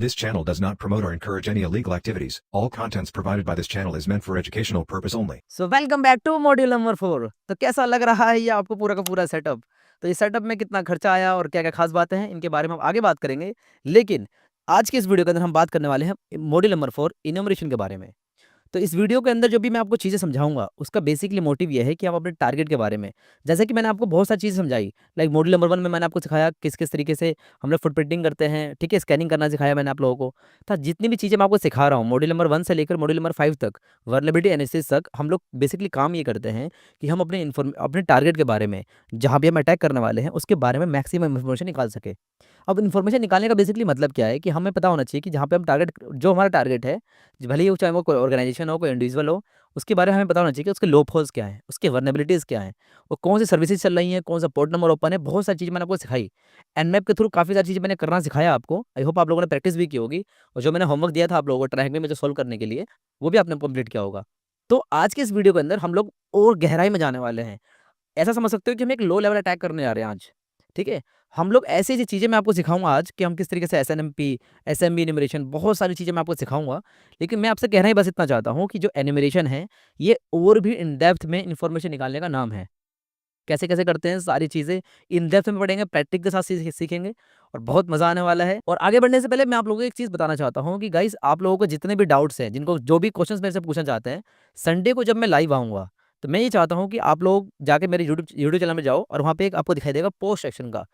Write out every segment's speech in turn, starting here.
This channel does not promote or encourage any illegal activities. All contents provided by this channel is meant for educational purpose only. So welcome back to module number 4। तो कैसा लग रहा है ये आपको पूरा का पूरा सेटअप? तो इस सेटअप में कितना खर्चा आया और क्या क्या खास बातें हैं, इनके बारे में हम आगे बात करेंगे। लेकिन आज के इस वीडियो के अंदर हम बात करने वाले हैं मॉड्यूल नंबर 4 इनमरेशन के बारे में। तो इस वीडियो के अंदर जो भी मैं आपको चीज़ें समझाऊंगा उसका बेसिकली मोटिव ये है कि आप अपने टारगेट के बारे में, जैसे कि मैंने आपको बहुत सारी चीज़ें समझाई। लाइक मॉड्यूल नंबर 1 में मैंने आपको सिखाया किस किस तरीके से हम लोग फुटप्रिंटिंग करते हैं, ठीक है, स्कैनिंग करना सिखाया मैंने आप लोगों को। तो जितनी भी चीज़ें मैं आपको सिखा रहा हूँ मॉड्यूल नंबर 1 से लेकर मॉड्यूल नंबर 5 तक, वर्नेबिलिटी एनालिसिस तक, हम लोग बेसिकली काम ये करते हैं कि हम अपने टारगेट के बारे में, जहाँ भी हम अटैक करने वाले हैं उसके बारे में मैक्सिमम इन्फॉर्मेशन निकाल सके। अब इन्फॉर्मेशन निकालने का बेसिकली मतलब क्या है कि हमें पता होना चाहिए कि जहाँ पे हम टारगेट, जो हमारा टारगेट है, भले ही वो चाहे वो कोई ऑर्गेनाइजेशन हो, कोई इंडिविजुअल हो, उसके बारे में हमें पता होना चाहिए कि उसके लो फॉल्स क्या हैं, उसके वर्नेबिलिटीज़ क्या हैं, वो कौन सी सर्विसेज चल रही हैं, कौन सा पोर्ट नंबर ओपन है। बहुत सारी चीज़ें मैंने आपको सिखाई। एनमैप के थ्रू काफ़ी सारी चीज़ें मैंने करना सिखाया आपको। आई होप आप लोगों ने प्रैक्टिस भी की होगी और जो मैंने होमवर्क दिया था आप लोगों को ट्रैक में जो सॉल्व करने के लिए, वो भी आपने कंप्लीट किया होगा। तो आज के इस वीडियो के अंदर हम लोग और गहराई में जाने वाले हैं। ऐसा समझ सकते हो कि हम एक लो लेवल अटैक करने जा रहे हैं आज, ठीक है? हम लोग ऐसी-ऐसी चीज़ें मैं आपको सिखाऊँगा आज कि हम किस तरीके से एसएनएमपी, एसएमबी एनुमरेशन, बहुत सारी चीज़ें मैं आपको सिखाऊँगा। लेकिन मैं आपसे कहना ही बस इतना चाहता हूँ कि जो एनुमरेशन है, ये और भी इन डेप्थ में इन्फॉर्मेशन निकालने का नाम है। कैसे-कैसे करते हैं सारी चीज़ें इन डेप्थ में पढ़ेंगे, प्रैक्टिस के साथ सीखेंगे और बहुत मज़ा आने वाला है। और आगे बढ़ने से पहले मैं आप लोगों को एक चीज़ बताना चाहता हूँ कि गाइज़, आप लोगों को जितने भी डाउट्स हैं, जिनको जो भी क्वेश्चन्स मेरे से पूछना चाहते हैं, संडे को जब मैं लाइव आऊँगा, तो मैं ये चाहता हूँ कि आप लोग जाके मेरे यूट्यूब चैनल में जाओ और वहाँ पे एक आपको दिखाई देगा पोस्ट सेक्शन का।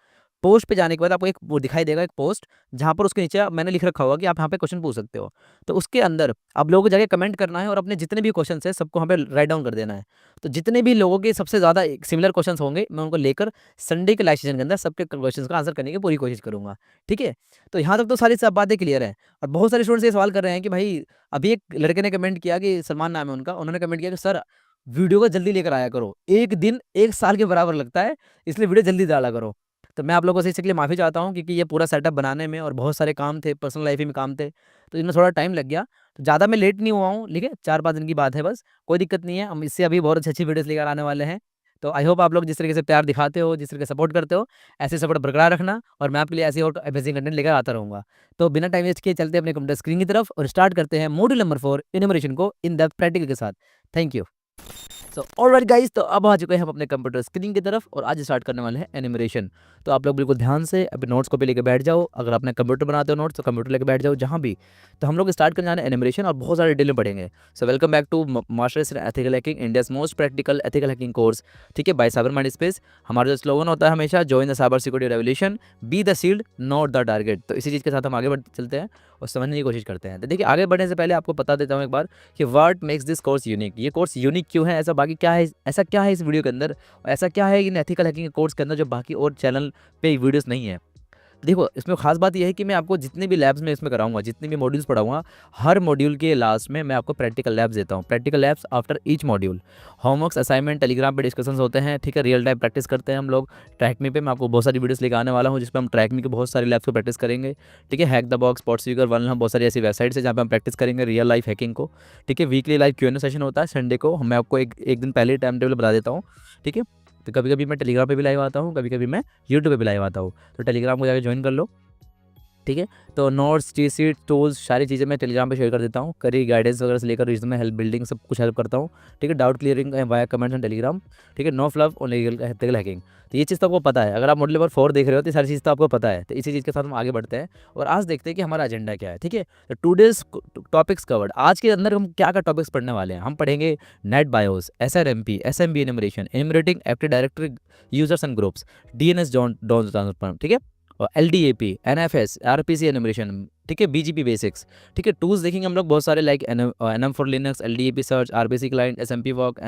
पोस्ट पे जाने के बाद आपको एक वो दिखाई देगा एक पोस्ट, जहाँ पर उसके नीचे मैंने लिख रखा होगा कि आप यहाँ पे क्वेश्चन पूछ सकते हो। तो उसके अंदर आप लोगों को जाके कमेंट करना है और अपने जितने भी क्वेश्चन्स हैं सबको वहाँ पे राइट डाउन कर देना है। तो जितने भी लोगों के सबसे ज़्यादा सिमिलर क्वेश्चंस होंगे, मैं उनको लेकर संडे के लाइव सेशन के अंदर सबके क्वेश्चंस का आंसर करने की पूरी कोशिश करूँगा, ठीक है? तो यहाँ तक तो सारी सब बातें क्लियर हैं। और बहुत सारे स्टूडेंट्स ये सवाल कर रहे हैं कि भाई, अभी एक लड़के ने कमेंट किया कि सलमान नाम है उनका, उन्होंने कमेंट किया कि सर, वीडियो को जल्दी लेकर आया करो। 1 दिन 1 साल के बराबर लगता है, इसलिए वीडियो जल्दी डाला करो। तो मैं आप लोगों से इसके लिए माफ़ी चाहता हूँ क्योंकि ये पूरा सेटअप बनाने में और बहुत सारे काम थे, पर्सनल लाइफ में काम थे, तो इनमें थोड़ा टाइम लग गया। तो ज़्यादा मैं लेट नहीं हुआ हूँ, ठीक है? 4-5 दिन की बात है बस, कोई दिक्कत नहीं है। हम इससे अभी बहुत अच्छी-अच्छी वीडियोज़ लेकर आने वाले हैं। तो आई होप आप लोग जिस तरीके से प्यार दिखाते हो, जिस तरीके से सपोर्ट करते हो, ऐसे सपोर्ट बरकरार रखना और मैं आपके लिए ऐसे और अमेजिंग कंटेंट लेकर आता रहूँगा। तो बिना टाइम वेस्ट किए चलते हैं अपने कंप्यूटर स्क्रीन की तरफ और स्टार्ट करते हैं मॉड्यूल नंबर 4 इन्यूमरेशन को इन डेप्थ प्रैक्टिकल के साथ। Thank you. So alright guys, तो अब आ चुके हैं हम अपने कंप्यूटर स्क्रीन की तरफ और आज स्टार्ट करने वाले हैं एनिमेशन। तो आप लोग बिल्कुल ध्यान से अपने नोट्स को पे लेके बैठ जाओ। अगर आपने कंप्यूटर बनाते हो नोट्स तो कंप्यूटर लेके बैठ जाओ जहाँ भी। तो हम लोग स्टार्ट करने जाने एनिमेशन और बहुत सारे डिटेल में पढ़ेंगे। So welcome back to masters in ethical hacking, India's most practical ethical hacking course, ठीक है, बाय साइबर माइंड स्पेस। हमारा जो स्लोगन होता है हमेशा, join the cyber security revolution, be the shield not the target. तो इसी चीज़ के साथ हम आगे बढ़ चलते हैं और समझने की कोशिश करते हैं। तो देखिए, आगे बढ़ने से पहले आपको बता देता हूँ एक बार कि what makes this course unique. ये कोर्स यूनिक क्यों है, ऐसा बाकी क्या है, ऐसा क्या है इस वीडियो के अंदर, और ऐसा क्या है इन एथिकल हैकिंग कोर्स के अंदर जो बाकी और चैनल पे वीडियोस नहीं है। देखो, इसमें खास बात ये है कि मैं आपको जितने भी लैब्स में इसमें कराऊंगा, जितने भी मॉड्यूल्स पढ़ाऊंगा, हर मॉड्यूल के लास्ट में मैं आपको प्रैक्टिकल लैब्स देता हूँ। Practical labs after each module, homeworks assignment Telegram पे डिस्कशंस होते हैं, ठीक है, रियल टाइम प्रैक्टिस करते हैं हम लोग। ट्रैक मी पे मैं आपको बहुत सारी वीडियोस लेकर आने वाला हूँ जिसमें हम ट्रैक मी के बहुत सारी लैब्स को प्रैक्टिस करेंगे, ठीक है। Hack the box, spot speaker, one, बहुत सारी ऐसी वेबसाइट्स है जहाँ पे हम प्रैक्टिस करेंगे रियल लाइफ हैकिंग को, ठीक है। Weekly live Q and A session होता है संडे को, मैं आपको एक दिन पहले टाइम टेबल बता देता हूँ, ठीक है। तो कभी कभी मैं टेलीग्राम पे भी लाइव आता हूँ, कभी कभी मैं यूट्यूब पे भी लाइव आता हूँ। तो टेलीग्राम को जाकर ज्वाइन कर लो, ठीक है। तो नोट्स, चीट शीट, टूल्स, सारी चीज़ें मैं टेलीग्राम पे शेयर कर देता हूँ। करियर गाइडेंस वगैरह से लेकर रिज्यूमे हेल्प बिल्डिंग सब कुछ हेल्प करता हूँ, ठीक है। Doubt clearing via comments on Telegram, ठीक है। No fluff only ethical hacking. तो ये चीज़ तो आपको पता है, अगर आप मॉड्यूल नंबर 4 देख रहे हो तो ये सारी चीज़ तो आपको पता है। तो इसी चीज़ के साथ हम आगे बढ़ते हैं और आज देखते हैं कि हमारा एजेंडा क्या है, ठीक है। तो टूडेज टॉपिक्स कवर्ड, आज के अंदर हम क्या क्या टॉपिक्स पढ़ने वाले हैं। हम पढ़ेंगे NetBIOS, SRMP, SMB enumeration, enumerating active directory users and groups, DNS zone transfer, ठीक है, और LDAP, NFS, RPC एनुमरेशन, ठीक है, BGP बेसिक्स, ठीक है। टूल्स देखेंगे हम लोग बहुत सारे, like NM for Linux, LDAP search, RPC client, SMP walk,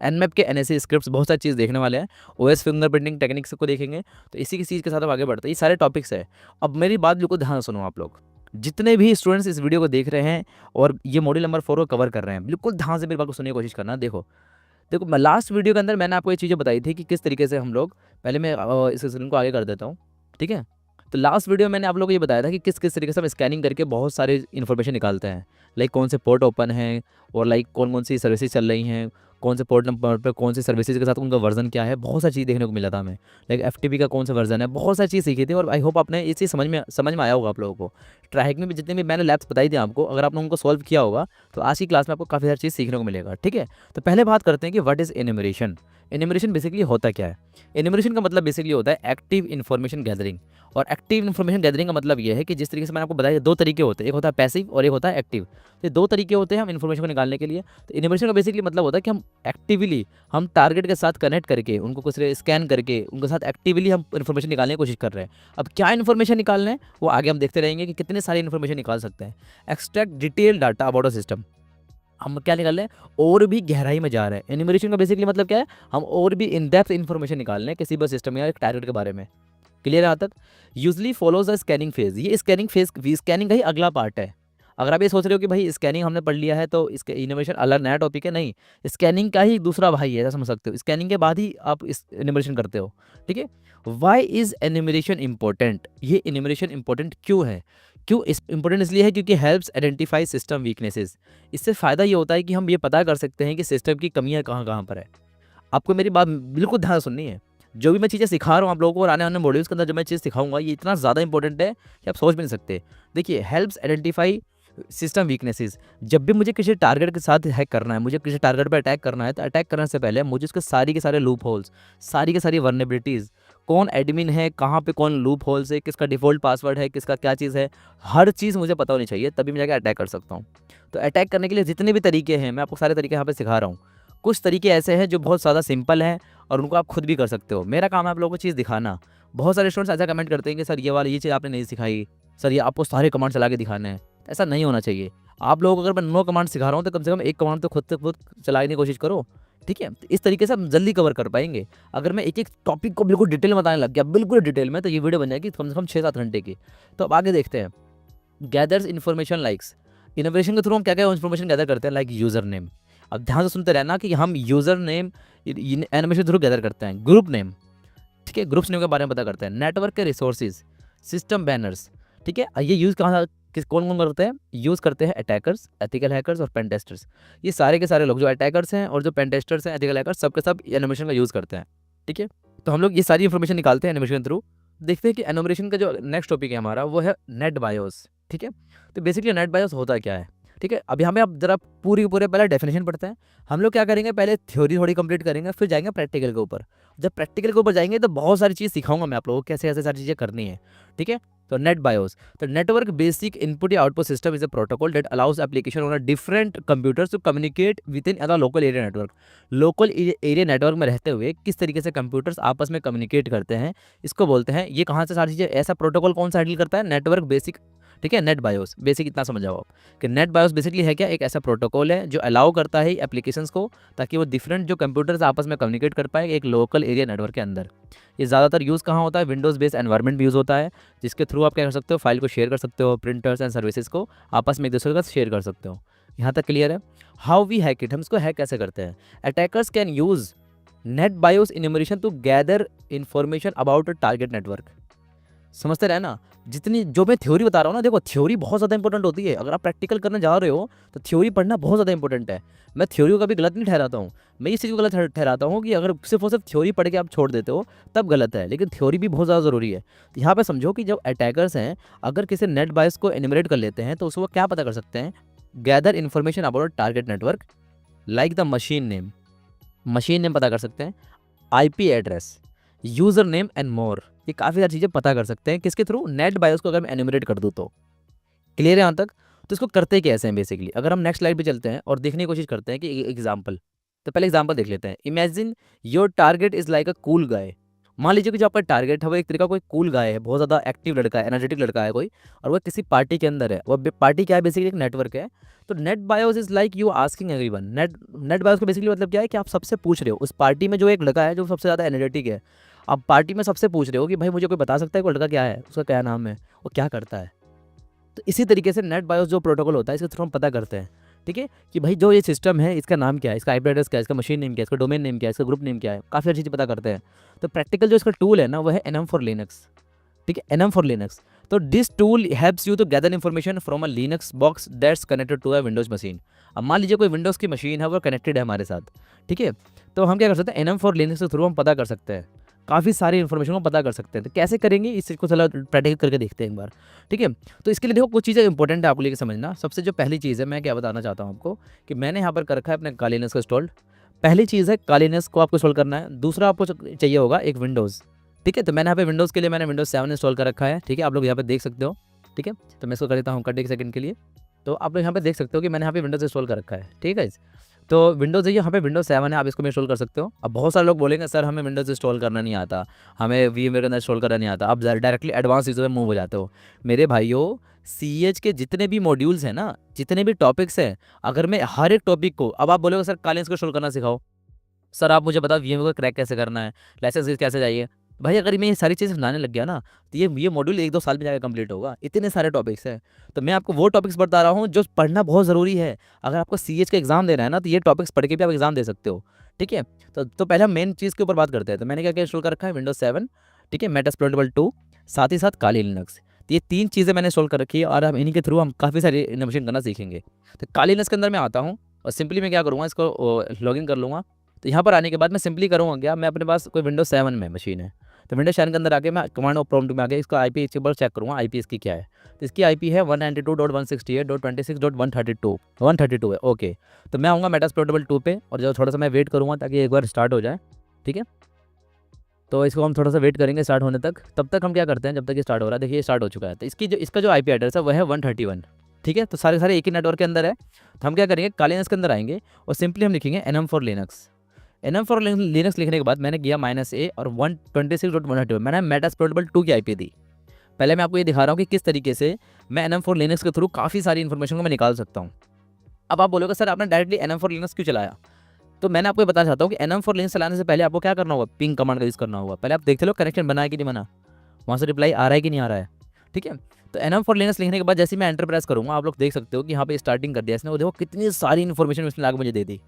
NMAP के NSA स्क्रिप्ट्स, बहुत सारी चीज़ देखने वाले हैं। OS फिंगरप्रिंटिंग टेक्निक्स को देखेंगे। तो इसी की चीज़ के साथ हम आगे बढ़ते हैं। ये सारे टॉपिक्स है। अब मेरी बात बिल्कुल ध्यान सुनो आप लोग, जितने भी स्टूडेंट्स इस वीडियो को देख रहे हैं और ये मॉड्यूल नंबर 4 को कवर कर रहे हैं, बिल्कुल ध्यान से मेरी बात को सुनने की कोशिश करना। देखो देखो, मैं लास्ट वीडियो के अंदर मैंने आपको ये चीज़ें बताई थी कि किस तरीके से हम लोग, पहले मैं इस स्क्रीन को आगे कर देता हूँ, ठीक है। तो लास्ट वीडियो मैंने आप लोगों को ये बताया था कि किस किस तरीके से हम स्कैनिंग करके बहुत सारे इन्फॉर्मेशन निकालते हैं, लाइक कौन से पोर्ट ओपन हैं और लाइक कौन कौन सी सर्विसेज चल रही हैं, कौन से पोर्ट नंबर पर कौन सी सर्विसेज के साथ उनका वर्जन क्या है, बहुत सारी चीज़ देखने को मिला था हमें, लाइक FTP का कौन सा वर्जन है, बहुत सारी चीज़ सीखी थी और आई होप आपने ये चीज़ समझ में आया होगा आप लोगों को। ट्रैक में भी जितने भी मैंने लैब्स बताई थी आपको, अगर आपने उनको सॉल्व किया होगा तो आज की क्लास में आपको काफ़ी सारी चीज़ सीखने को मिलेगा। ठीक है, तो पहले बात करते हैं कि what is enumeration. Enumeration basically होता क्या है। एन्यूमरेशन का मतलब बेसिकली होता है एक्टिव इन्फॉर्मेशन गैदरिंग, और एक्टिव इन्फॉर्मेशन गैदरिंग का मतलब ये है कि जिस तरीके से मैंने आपको बताया दो तरीके होते हैं, एक होता है पैसिव और एक होता है एक्टिव। तो दो तरीके होते हैं हम इन्फॉर्मेशन को निकालने के लिए। तो इन्फॉर्मेशन का बेसिकली मतलब होता है कि हम एक्टिवली हम टारगेट के साथ कनेक्ट करके उनको कुछ स्कैन करके उनके साथ एक्टिवली हम इन्फॉर्मेशन निकालने की कोशिश कर रहे हैं। अब क्या इन्फॉर्मेशन निकालना है वो आगे हम देखते रहेंगे कि कितने सारे इन्फॉर्मेशन निकाल सकते हैं। Extract detail data about a system, हम क्या निकाल रहे हैं और भी गहराई में जा रहे हैं। एन्यूमरेशन का बेसिकली मतलब क्या है, हम और भी इन डेप्थ इन्फॉर्मेशन निकाल रहे हैं किसी भी सिस्टम या एक टारगेट के बारे में। क्लियर है यहाँ तक। Usually follows the scanning phase, ये स्कैनिंग फेज स्कैनिंग का ही अगला पार्ट है। अगर आप ये सोच रहे हो कि भाई स्कैनिंग हमने पढ़ लिया है तो इसके इनोवेशन अलग नया टॉपिक है, नहीं, स्कैनिंग का ही दूसरा भाई है, ऐसा समझ सकते हो। स्कैनिंग के बाद ही आप इस इनोवेशन करते हो। ठीक है, वाई इज एन्यूमरेशन इंपॉर्टेंट, ये इनोवेशन इंपॉर्टेंट क्यों है, क्यों इस इंपॉर्टेंट इसलिए है क्योंकि हेल्प्स आइडेंटिफाई सिस्टम वीकनेसेस। इससे फ़ायदा ये होता है कि हम ये पता कर सकते हैं कि सिस्टम की कमियाँ कहाँ कहाँ पर है। आपको मेरी बात बिल्कुल ध्यान से सुननी है। जो भी मैं चीज़ें सिखा रहा हूँ आप लोगों को और आने वाले मॉड्यूल्स के अंदर जो मैं चीज़ सिखाऊंगा ये इतना ज़्यादा इंपॉर्टेंट है कि आप सोच भी नहीं सकते। देखिए, हेल्प्स आइडेंटिफाई सिस्टम वीकनेसेस। जब भी मुझे किसी टारगेट के साथ हैक करना है, मुझे किसी टारगेट पर अटैक करना है, तो अटैक करने से पहले मुझे उसके सारी के सारे लूप होल्स, सारी के सारी वर्नेबिलिटीज़, कौन एडमिन है, कहाँ पे कौन लूप होल्स है, किसका डिफ़ॉल्ट पासवर्ड है, किसका क्या चीज़ है, हर चीज़ मुझे पता होनी चाहिए, तभी मैं जाकर अटैक कर सकता हूँ। तो अटैक करने के लिए जितने भी तरीके हैं, मैं आपको सारे तरीके यहाँ पे सिखा रहा हूँ। कुछ तरीके ऐसे हैं जो बहुत ज़्यादा सिंपल हैं और उनको आप खुद भी कर सकते हो। मेरा काम है आप लोगों को चीज़ दिखाना। बहुत सारे स्टूडेंट्स ऐसा कमेंट करते हैं कि सर ये वाली ये चीज़ आपने नहीं सिखाई, सर ये आपको सारे कमांड चला के दिखाने हैं। ऐसा नहीं होना चाहिए। आप लोगों को अगर मैं 9 कमांड सिखा रहा हूँ तो कम से कम एक कमांड तो खुद से खुद चलाने की कोशिश करो। ठीक है, तो इस तरीके से हम जल्दी कवर कर पाएंगे। अगर मैं एक एक टॉपिक को बिल्कुल डिटेल में बताने लग गया, बिल्कुल डिटेल में, तो ये वीडियो बन जाएगी कम से कम 6-7 घंटे की। तो अब आगे देखते हैं। गैदर्स इन्फॉर्मेशन लाइक्स, इनोवेशन के थ्रू हम क्या क्या इन्फॉर्मेशन गैदर करते हैं, लाइक यूज़र नेम। अब ध्यान से सुनते रहना कि हम user name animation through gather करते हैं। ग्रुप नेम, ठीक है, ग्रुप्स नेम के बारे में पता करते हैं। नेटवर्क के रिसोर्सेज, सिस्टम बैनर्स, ठीक है, ये यूज़ कहाँ किस कौन कौन करते हैं, यूज़ करते हैं अटैकर्स, एथिकल हैकर्स और पेन टेस्टर्स। ये सारे के सारे लोग जो अटैकर्स हैं और जो पेन टेस्टर्स हैं, एथिकल हैकर्स, सब के सब एनिमेशन का यूज़ करते हैं। ठीक है, तो हम लोग ये सारी इन्फॉर्मेशन निकालते हैं एनिमेशन के थ्रू। देखते हैं कि एनिमेशन का जो नेक्स्ट टॉपिक है हमारा वो है नेट बायोस। ठीक है, तो बेसिकली नेट बायोस होता क्या है। ठीक है, अब यहाँ पे आप जरा पूरे पहले डेफिनेशन पढ़ते हैं। हम लोग क्या करेंगे, पहले थ्योरी थोड़ी कंप्लीट करेंगे, फिर जाएंगे प्रैक्टिकल के ऊपर। जब प्रैक्टिकल के ऊपर जाएंगे तो बहुत सारी चीज़ सिखाऊंगा मैं आप लोगों को कैसे कैसे सारी चीज़ें करनी है। ठीक है, तो नेट बायोस, तो नेटवर्क बेसिक इनपुट या output system is a protocol that allows application on a different computers to communicate with in other local area network. Local area network में रहते हुए किस तरीके से कंप्यूटर्स आपस में कम्युनिकेट करते हैं, इसको बोलते हैं। ये कहाँ से सारी चीज़ें, ऐसा प्रोटोकॉल कौन सा हैंडल करता है, नेटवर्क बेसिक। ठीक है, नेट बायोस बेसिक इतना समझ जाओ आप कि नेट बायोस बेसिकली है क्या, एक ऐसा प्रोटोकॉल है जो अलाउ करता है एप्लीकेशंस को ताकि वो डिफरेंट जो कंप्यूटर्स आपस में कम्युनिकेट कर पाए एक लोकल एरिया नेटवर्क के अंदर। ये ज़्यादातर यूज़ कहाँ होता है, विंडोज़ बेस्ड एनवायरनमेंट में यूज़ होता है, जिसके थ्रू आप क्या कर सकते हो, फाइल को शेयर कर सकते हो, प्रिंटर्स एंड सर्विसेज को आपस में एक दूसरे के साथ शेयर कर सकते हो। यहाँ तक क्लियर है। हाउ वी हैक इट, हम इसको हैक कैसे करते हैं। Attackers can use NetBIOS enumeration to gather information about a target network. समझते रहे ना, जितनी जो मैं थ्योरी बता रहा हूँ ना, देखो थ्योरी बहुत ज़्यादा इंपॉर्टेंट होती है। अगर आप प्रैक्टिकल करने जा रहे हो तो थ्योरी पढ़ना बहुत ज़्यादा इंपॉर्टेंट है। मैं थ्योरी को कभी गलत नहीं ठहराता हूँ, मैं इस चीज़ को गलत ठहराता हूँ कि अगर सिर्फ और सिर्फ थ्योरी पढ़ के आप छोड़ देते हो तब गलत है, लेकिन थ्योरी भी बहुत ज़्यादा ज़रूरी है। तो यहाँ पे समझो कि जब अटैकर्स हैं अगर किसी नेट बायस को एनिमरेट कर लेते हैं तो उसको क्या पता कर सकते हैं, gather information about target network like the machine name पता कर सकते हैं, IP address, user name and more. ये काफ़ी सारी चीज़ें पता कर सकते हैं किसके थ्रू, नेट बायोस को अगर मैं एन्यूमरेट कर दूँ तो। क्लियर है यहाँ तक। तो इसको करते कैसे हैं बेसिकली, अगर हम नेक्स्ट स्लाइड पे चलते हैं और देखने की कोशिश करते हैं कि एग्जाम्पल, तो पहले एग्जाम्पल देख लेते हैं। Imagine your target is like a cool guy. मान लीजिए कि जो आपका टारगेट है वो एक तरीका कोई कूल गाय है, बहुत ज़्यादा एक्टिव लड़का है, एनर्जेटिक लड़का है कोई, और वो किसी पार्टी के अंदर है। वो पार्टी क्या है, बेसिकली एक नेटवर्क है। तो net BIOS is like you asking everyone. Net BIOS का बेसिकली मतलब क्या है कि आप सबसे पूछ रहे हो उस पार्टी में जो एक लड़का है जो सबसे ज़्यादा एनर्जेटिक है, आप पार्टी में सबसे पूछ रहे हो कि भाई मुझे कोई बता सकता है कोई लड़का क्या है, उसका क्या नाम है, वो क्या करता है। तो इसी तरीके से नेट बायोस जो प्रोटोकॉल होता है इसके थ्रू हम पता करते हैं। ठीक है, कि भाई जो ये सिस्टम है इसका नाम क्या है, इसका IP एड्रेस क्या है, इसका मशीन नेम क्या है, इसका डोमेन नेम क्या है, इसका ग्रुप नेम क्या है, काफ़ी सारी चीज़ें पता करते हैं। तो प्रैक्टिकल जो इसका टूल है ना वो है NM for Linux। ठीक है, NM फॉर लिनक्स। तो this tool helps you to gather information from a Linux box that's connected to a Windows machine. अब मान लीजिए कोई विंडोज़ की मशीन है, वो कनेक्टेड है हमारे साथ, ठीक है, तो हम क्या कर सकते हैं, NM फॉर लिनक्स के थ्रू हम पता कर सकते हैं, काफ़ी सारी इन्फॉर्मेशन को पता कर सकते हैं। तो कैसे करेंगे, इस चीज़ को चलो प्रैक्टिकल करके देखते हैं एक बार, ठीक है। तो इसके लिए देखो कुछ चीज़ें इंपॉर्टेंट है आपको लेके समझना। सबसे जो पहली चीज़ है, मैं क्या बताना चाहता हूँ आपको, कि मैंने यहाँ पर कर रखा है अपने काली लिनक्स को इंस्टॉल्ड। पहली चीज़ है काली लिनक्स को आपको इंस्टॉल करना है। दूसरा आपको चाहिए होगा एक विंडोज़, ठीक है। तो मैंने यहाँ पे विंडोज़ के लिए मैंने विंडोज़ 7 इंस्टॉल कर रखा है, ठीक है, आप लोग यहाँ पे देख सकते हो, ठीक है। तो मैं इसको कर देता हूँ कट एक सेकंड के लिए। तो आप लोग यहाँ पे देख सकते हो कि मैंने यहाँ पे विंडोज़ इंस्टॉल कर रखा है, ठीक है। तो विंडोज़ यहाँ पे विंडोज़ 7 है, आप इसको भी इंस्टॉल कर सकते हो। अब बहुत सारे लोग बोलेंगे सर हमें विंडोज़ इंस्टॉल करना नहीं आता, हमें वीएमवेयर के अंदर इंस्टॉल करना नहीं आता, आप डायरेक्टली एडवांस चीज़ों में मूव हो जाते हो। मेरे भाइयों, सीएच के जितने भी मॉड्यूल्स हैं ना, जितने भी टॉपिक्स हैं, अगर मैं हर एक टॉपिक को, अब आप बोलोगे सर काली लिनक्स को इंस्टॉल करना सिखाओ, सर आप मुझे बताओ वीएमवेयर को क्रैक कैसे करना है, लाइसेंस कैसे चाहिए। भाई अगर मैं ये सारी चीज़ें समझाने लग गया ना, तो ये मॉड्यूल 1-2 साल में जाकर कंप्लीट होगा, इतने सारे टॉपिक्स हैं। तो मैं आपको वो टॉपिक्स बता रहा हूँ जो पढ़ना बहुत ज़रूरी है। अगर आपको सीएच का एग्ज़ाम देना है ना, तो ये टॉपिक्स पढ़ के भी आप एग्ज़ाम दे सकते हो, ठीक है। तो पहले हम मेन चीज़ के ऊपर बात करते हैं। तो मैंने क्या क्या इंस्टॉल कर रखा है, विंडोज़ 7, ठीक है, मेटास्प्लोरेटबल 2, साथ ही साथ काली लिनक्स। तो ये 3 चीज़ें मैंने इंस्टॉल कर रखी है, और अब इन्हीं के थ्रू हम काफ़ी सारी इनोवेशन करना सीखेंगे। तो काली लिनक्स के अंदर मैं आता हूँ, और सिंपली मैं क्या करूँगा, इसको लॉगिन कर लूँगा। तो यहाँ पर आने के बाद मैं सिंपली करूँगा क्या, मैं अपने पास कोई विंडोज़ 7 में मशीन है, तो विंडोज़ 7 के अंदर आके मैं कमांड और प्रॉम्प्ट में आके इसका आईपी एक बार चेक करूँगा, आईपी इसकी क्या है। तो इसकी आईपी है 192.168.26.132 है, ओके। तो मैं आऊँगा मेटास्प्लोरेटबल 2 पे, और जो थोड़ा-सा मैं वेट करूँगा ताकि एक बार स्टार्ट हो जाए, ठीक है। तो इसको हम थोड़ा-सा वेट करेंगे स्टार्ट होने तक। तब तक हम क्या करते हैं, जब तक ये स्टार्ट हो रहा है, देखिए ये स्टार्ट हो चुका है। तो इसका जो आईपी एड्रेस है वह है 131, ठीक है। तो सारे एक ही नेटवर्क के अंदर है। तो हम क्या करेंगे, काली लिनक्स के अंदर आएँगे, और सिंपली हम लिखेंगे NM for Linux. NM for Linux लिखने के बाद मैंने किया -a और 126.132, मैंने मेटास्प्लोरेटबल 2 की आईपी दी। पहले मैं आपको ये दिखा रहा हूँ कि किस तरीके से मैं NM फॉर लिनक्स के थ्रू काफ़ी सारी इन्फॉर्मेशन को मैं निकाल सकता हूँ। अब आप बोलोगे सर आपने डायरेक्टली NM फॉर लिनक्स क्यों चलाया? तो मैंने आपको ये बताना चाहता हूँ कि NM फॉर लिनक्स चलाने से पहले आपको क्या करना होगा, पिंग कमांड का यूज़ करना होगा। पहले आप देखते लो कनेक्शन बना है कि नहीं बना, वहाँ से रिप्लाई आ रहा है कि नहीं आ रहा है, ठीक है। तो NM फॉर लिनक्स लिखने के बाद जैसे ही मैं एंटर प्रेस करूँगा, आप लोग देख सकते हो कि यहाँ पे स्टार्टिंग कर दिया इसने, और देखो कितनी सारी इन्फॉर्मेशन इसने लाके मुझे दे दी।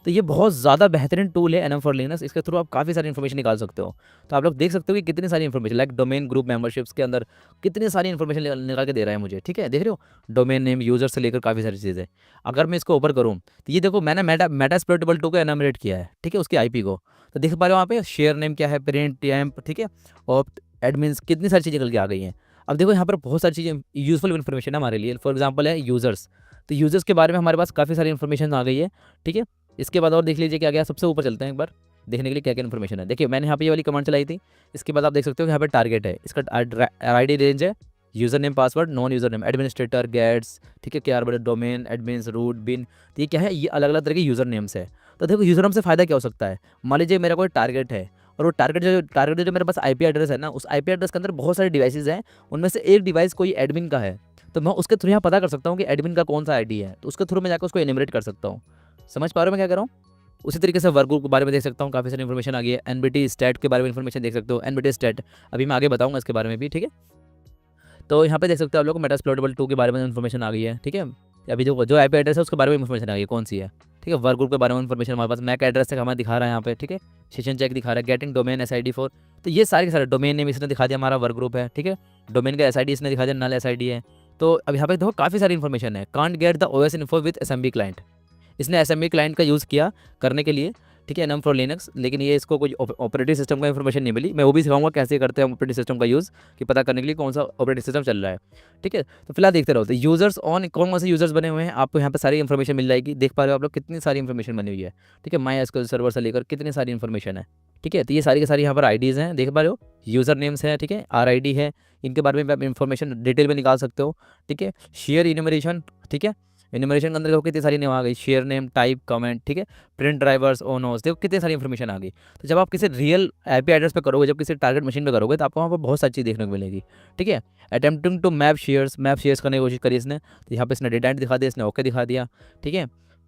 तो ये बहुत ज़्यादा बेहतरीन टूल है NM फॉर लिनक्स, इसके थ्रू आप काफ़ी सारी इन्फॉर्मेशन निकाल सकते हो। तो आप लोग देख सकते हो कि कितनी सारी information, like domain group memberships के अंदर कितनी सारी इन्फॉर्मेशन निकाल के दे रहा है मुझे, ठीक है। देख रहे हो, डोमेन नेम, यूज़र से लेकर काफ़ी सारी चीज़ें। अगर मैं इसको ओपन करूँ, तो ये देखो मैंने मेटास्प्लोरेटबल 2 को एनमरेट किया है, ठीक है, उसकी आईपी को। तो देख पा रहे हो वहाँ पे शेयर नेम क्या है, प्रिंट टैम्प, ठीक है, और एडमिन्स, कितनी सारी चीज़ें निकल के आ गई हैं। अब देखो यहाँ पर बहुत सारी चीज़ें यूज़फुल इन्फॉर्मेशन है हमारे लिए। फॉर एग्जांपल है यूज़र्स, तो यूज़र्स के बारे में हमारे पास काफ़ी सारी इन्फॉर्मेशन आ गई है, ठीक है। इसके बाद और देख लीजिए क्या गया, सबसे ऊपर चलते हैं एक बार देखने के लिए क्या क्या इन्फॉर्मेशन है। देखिए मैंने यहाँ पे ये वाली कमांड चलाई थी। इसके बाद आप देख सकते हो कि यहाँ पे टारगेट है, इसका आईडी रेंज है, user name, password, non user name, administrator, gets, ठीक है, क्या बड़े डोमेन, एडमिन्स, रूट, बिन। तो ये क्या है, ये अलग अलग तरह के यूज़र नेम्स है। तो देखो यूज़र नेम से फ़ायदा क्या हो सकता है, मान लीजिए मेरा कोई टारगेट है, और वो टारगेट जो मेरे पास आईपी एड्रेस है ना, उस आईपी एड्रेस के अंदर बहुत सारे डिवाइसेज हैं, उनमें से एक डिवाइस कोई एडमिन का है, तो मैं उसके थ्रू यहाँ पता कर सकता हूँ कि एडमिन का कौन सा आईडी है, तो उसके थ्रू मैं जाकर उसको एनिमरेट कर सकता हूँ। समझ पा रहे हो मैं क्या कर रहा हूँ। उसी तरीके से वर्क ग्रुप के बारे में देख सकता हूँ, काफ़ी सारी इन्फॉर्मेशन आ गई है। एनबीटी स्टैट के बारे में इन्फॉर्मेशन देख सकते हो, एनबीटी स्टैट अभी मैं आगे बताऊँगा इसके बारे में भी, ठीक है। तो यहाँ पे देख सकते हो आप लोग मेटास्प्लोरेटबल 2 के बारे में इन्फॉर्मेशन आ गई है, ठीक है। अभी जो आईपी एड्रेस है उसके बारे में इन्फॉर्मेशन आ गई है, कौन सी है, ठीक है। वर्क ग्रुप के बारे में इन्फॉर्मेशन हमारे पास मैक एड्रेस तक हमें दिखा रहा है यहाँ पे, ठीक है। सेशन चेक दिखा रहा है, गेटिंग डोमेन SID4, तो ये सारे के सारे डोमेन नेम इसने दिखा दिया, हमारा वर्क ग्रुप है, ठीक है। डोमेन का SID इसने दिखा दिया, नल SID है। तो अब यहाँ पे देखो काफ़ी सारी इन्फॉर्मेशन है। Can't get the OS info with SMB client, इसने SMB क्लाइंट का यूज़ किया करने के लिए, ठीक है, NM फॉर लिनक्स, लेकिन ये इसको कोई ऑपरेटिंग सिस्टम का इन्फॉर्मेशन नहीं मिली। मैं वो भी सिखाऊंगा कैसे करते हैं ऑपरेटिंग सिस्टम का यूज़, कि पता करने के लिए कौन सा ऑपरेटिंग सिस्टम चल रहा है, ठीक है। तो फिलहाल देखते रहो। तो यूज़र्स ऑन कौन से यूज़र्स बने हुए हैं, आपको यहाँ पे सारी इन्फॉर्मेशन मिल जाएगी। देख पा रहे हो आप लोग कितनी सारी इन्फॉर्मेशन बनी हुई है, ठीक है। MySQL सर्वर से लेकर कितनी सारी इन्फॉर्मेशन है, ठीक है। तो ये सारी की सारी यहाँ पर आईडीज़ हैं, देख पा रहे हो, यूज़र नेम्स हैं, ठीक है, RID है, इनके बारे में आप इन्फॉर्मेशन डिटेल में निकाल सकते हो, ठीक है। शेयर इन्यूमरेशन, ठीक है, इन्यूमरेशन के अंदर देखो कितनी सारी नेम आ गई, शेयर नेम, टाइप, कमेंट, ठीक है, प्रिंट ड्राइवर्स, ओनोस, देखो कितनी सारी इन्फॉर्मेशन आ गई। तो जब आप किसी रियल आईपी एड्रेस पे करोगे, जब किसी टारगेट मशीन पे करोगे, तो आपको वहाँ पर बहुत सारी चीज़ देखने को मिलेगी, ठीक है। अटेम्प्टिंग टू मैप शेयर्स करने की कोशिश करी इसने, तो यहाँ पे इसने डेटा दिखा दिया, इसने ओके दिखा दिया, ठीक है।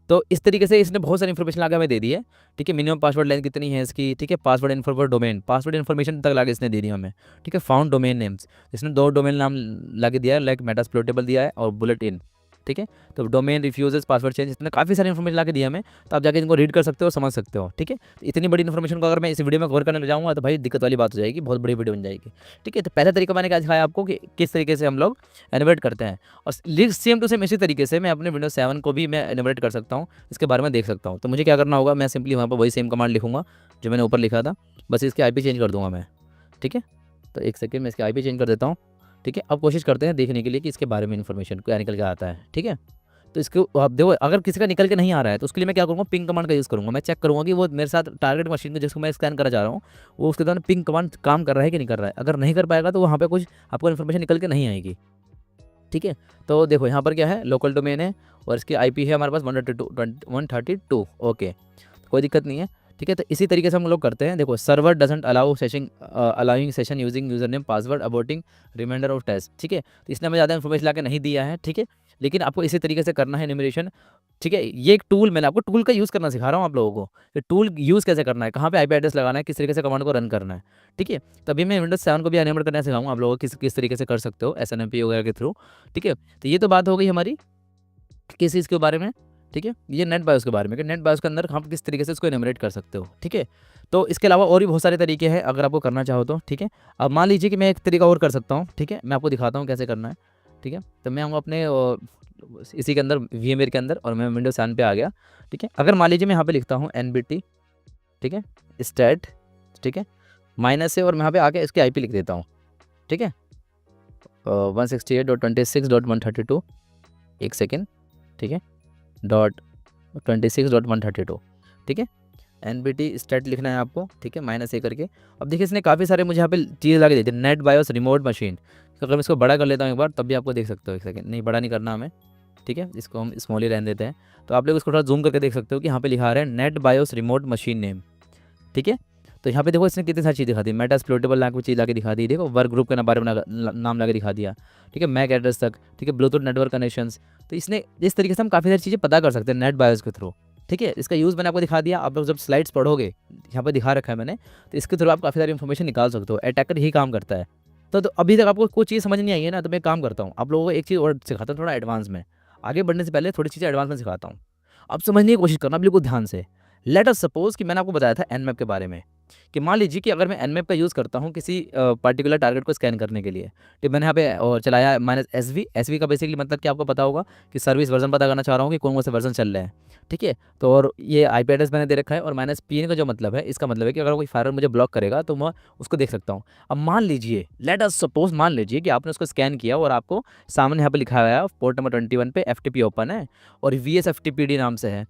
तो इस तरीके से इसने बहुत सारी इन्फॉर्मेशन लाके हमें दे दी है, ठीक है। मिनिमम पासवर्ड लेंथ कितनी है इसकी, ठीक है। Password info for domain, password information तक लाके इसने दे दी हमें, ठीक है। फाउंड डोमेन नेम्स, इसने 2 डोमेन नाम लाके दिया है, लाइक मेटास्प्लोरेटबल दिया है और बुलेट इन, ठीक है। तो डोमेन रिफ्यूजेस पासवर्ड चेंज, इतने काफ़ी सारी इन्फॉर्मेशन ला के दिया हमें, तो आप जाके इनको रीड कर सकते हो, समझ सकते हो, ठीक है। तो इतनी बड़ी इन्फॉर्मेशन को अगर मैं इस वीडियो में कवर करने लग जाऊँगा तो भाई दिक्कत वाली बात हो जाएगी, बहुत बड़ी वीडियो बन जाएगी, ठीक है। तो पहला तरीका मैंने क्या दिखाया आपको कि किस तरीके से हम लोग एनिमेट करते हैं, और सेम टू सेम इसी तरीके से मैं अपने विंडोज 7 को भी मैं एनिमेट कर सकता हूँ, इसके बारे में देख सकता हूँ। तो मुझे क्या करना होगा, मैं सिंपली वहाँ पर वही सेम कमांड लिखूँगा जो मैंने ऊपर लिखा था, बस इसकी IP चेंज कर दूँगा मैं, ठीक है। तो एक सेकेंड में इसकी IP चेंज कर देता हूँ, ठीक है। अब कोशिश करते हैं देखने के लिए कि इसके बारे में इन्फॉर्मेशन क्या निकल के आता है, ठीक है। तो इसको आप देखो, अगर किसी का निकल के नहीं आ रहा है तो उसके लिए मैं क्या करूँगा, पिंग कमांड का यूज़ करूँगा। मैं चेक करूँगा कि वो मेरे साथ टारगेट मशीन को जिसको मैं स्कैन करा जा रहा हूँ, वो उसके दौरान पिंग कमांड काम कर रहा है कि नहीं कर रहा है। अगर नहीं कर पाएगा तो वहाँ पे कुछ आपको इन्फॉर्मेशन निकल के नहीं आएगी, ठीक है। तो देखो यहाँ पर क्या है, लोकल डोमेन है और इसकी IP है हमारे पास 132, ओके, कोई दिक्कत नहीं है, ठीक है। तो इसी तरीके से हम लोग करते हैं। देखो, server doesn't allow session allowing session using user name password aborting reminder of test, ठीक है। तो इसने हमें ज़्यादा इन्फॉर्मेशन ला के नहीं दिया है, ठीक है, लेकिन आपको इसी तरीके से करना है एनिमेशन, ठीक है। ये एक टूल, मैंने आपको टूल का यूज़ करना सिखा रहा हूँ आप लोगों को, कि टूल यूज़ कैसे करना है, कहाँ पे IP एड्रेस लगाना है, किस तरीके से कमांड को रन करना है, ठीक है। तभी मैं विंडोज 7 को भी एनिमेट करना सिखाऊंगा आप लोगों को किस तरीके से कर सकते हो SNMP वगैरह के थ्रू, ठीक है। तो ये तो बात हो गई हमारी किस चीज़ के बारे में, ठीक है, ये नेट बायोस के बारे में कि नेट बायोस के अंदर हम किस तरीके से इसको एनिमेट कर सकते हो, ठीक है। तो इसके अलावा और भी बहुत सारे तरीके हैं अगर आपको करना चाहो तो, ठीक है। अब मान लीजिए कि मैं एक तरीका और कर सकता हूँ, ठीक है, मैं आपको दिखाता हूँ कैसे करना है, ठीक है। तो मैं आऊँगा अपने इसी के अंदर VMware के अंदर और मैं विंडोज 7 पे आ गया, ठीक है। अगर मान लीजिए मैं यहाँ पे लिखता हूँ NBT, ठीक है, स्टैट, ठीक है, माइनस से, और मैं यहाँ पे आके इसकी IP लिख देता हूँ, ठीक है, 168.26.132, एक सेकेंड, ठीक है, .26.132, ठीक है। NBT स्टैट लिखना है आपको, ठीक है, -a करके। अब देखिए इसने काफ़ी सारे मुझे यहाँ पे चीज़ ला के दी थी, नेट बायोस रिमोट मशीन। तो अगर मैं इसको बड़ा कर लेता हूँ एक बार, तब भी आपको देख सकते हो, एक सेकेंड, नहीं बड़ा नहीं करना हमें, ठीक है, इसको हम स्मॉल ही रहने देते हैं। तो आप लोग इसको थोड़ा जूम करके देख सकते हो कि यहाँ पे लिखा आ रहा है net BIOS remote machine name, ठीक है। तो यहाँ पे देखो इसने कितनी सारी चीज़ दिखा दी, मेटा एक्सप्लोरेबल नाम की चीज़ ला के दिखा दी, देखो वर्क ग्रुप के बारे में नाम ला के दिखा दिया, ठीक है, मैक एड्रेस तक, ठीक है, ब्लूटूथ नेटवर्क कनेक्शंस। तो इसने इस तरीके से हम काफ़ी सारी चीज़ें पता कर सकते हैं नेट बायोस के थ्रू, ठीक है। इसका यूज़ मैंने आपको दिखा दिया, आप लोग जब स्लाइड्स पढ़ोगे, यहाँ पर दिखा रखा है मैंने, तो इसके थ्रू आप काफ़ी सारी इन्फॉर्मेशन निकाल सकते हो। अटैकर यही काम करता है। तो अभी तक आपको कोई चीज़ समझ नहीं आई है ना, तो मैं काम करता हूँ, आप लोगों को एक चीज़ और सिखाता हूँ थोड़ा एडवांस में, आगे बढ़ने से पहले थोड़ी चीज़ें एडवांस में सिखाता हूँ। अब समझने की कोशिश करना बिल्कुल ध्यान से। लेट अस सपोज कि मैंने आपको बताया था Nmap के बारे में, कि मान लीजिए कि अगर मैं Nmap का यूज़ करता हूँ किसी पर्टिकुलर टारगेट को स्कैन करने के लिए, तो मैंने यहाँ पे चलाया -SV का बेसिकली मतलब कि आपको पता होगा कि सर्विस वर्जन पता करना चाह रहा हूँ कि कौन कौन से वर्जन चल रहे हैं, ठीक है। तो और ये IP एड्रेस मैंने दे रखा है, और -PN का जो मतलब है, इसका मतलब है कि अगर कोई फायरवॉल मुझे ब्लॉक करेगा तो मैं उसको देख सकता हूँ। अब मान लीजिए, लेट अस सपोज, मान लीजिए कि आपने उसको स्कैन किया और आपको सामने यहाँ पे लिखा हुआ है पोर्ट नंबर 21 पे FTP ओपन है और VSFTPD नाम से है।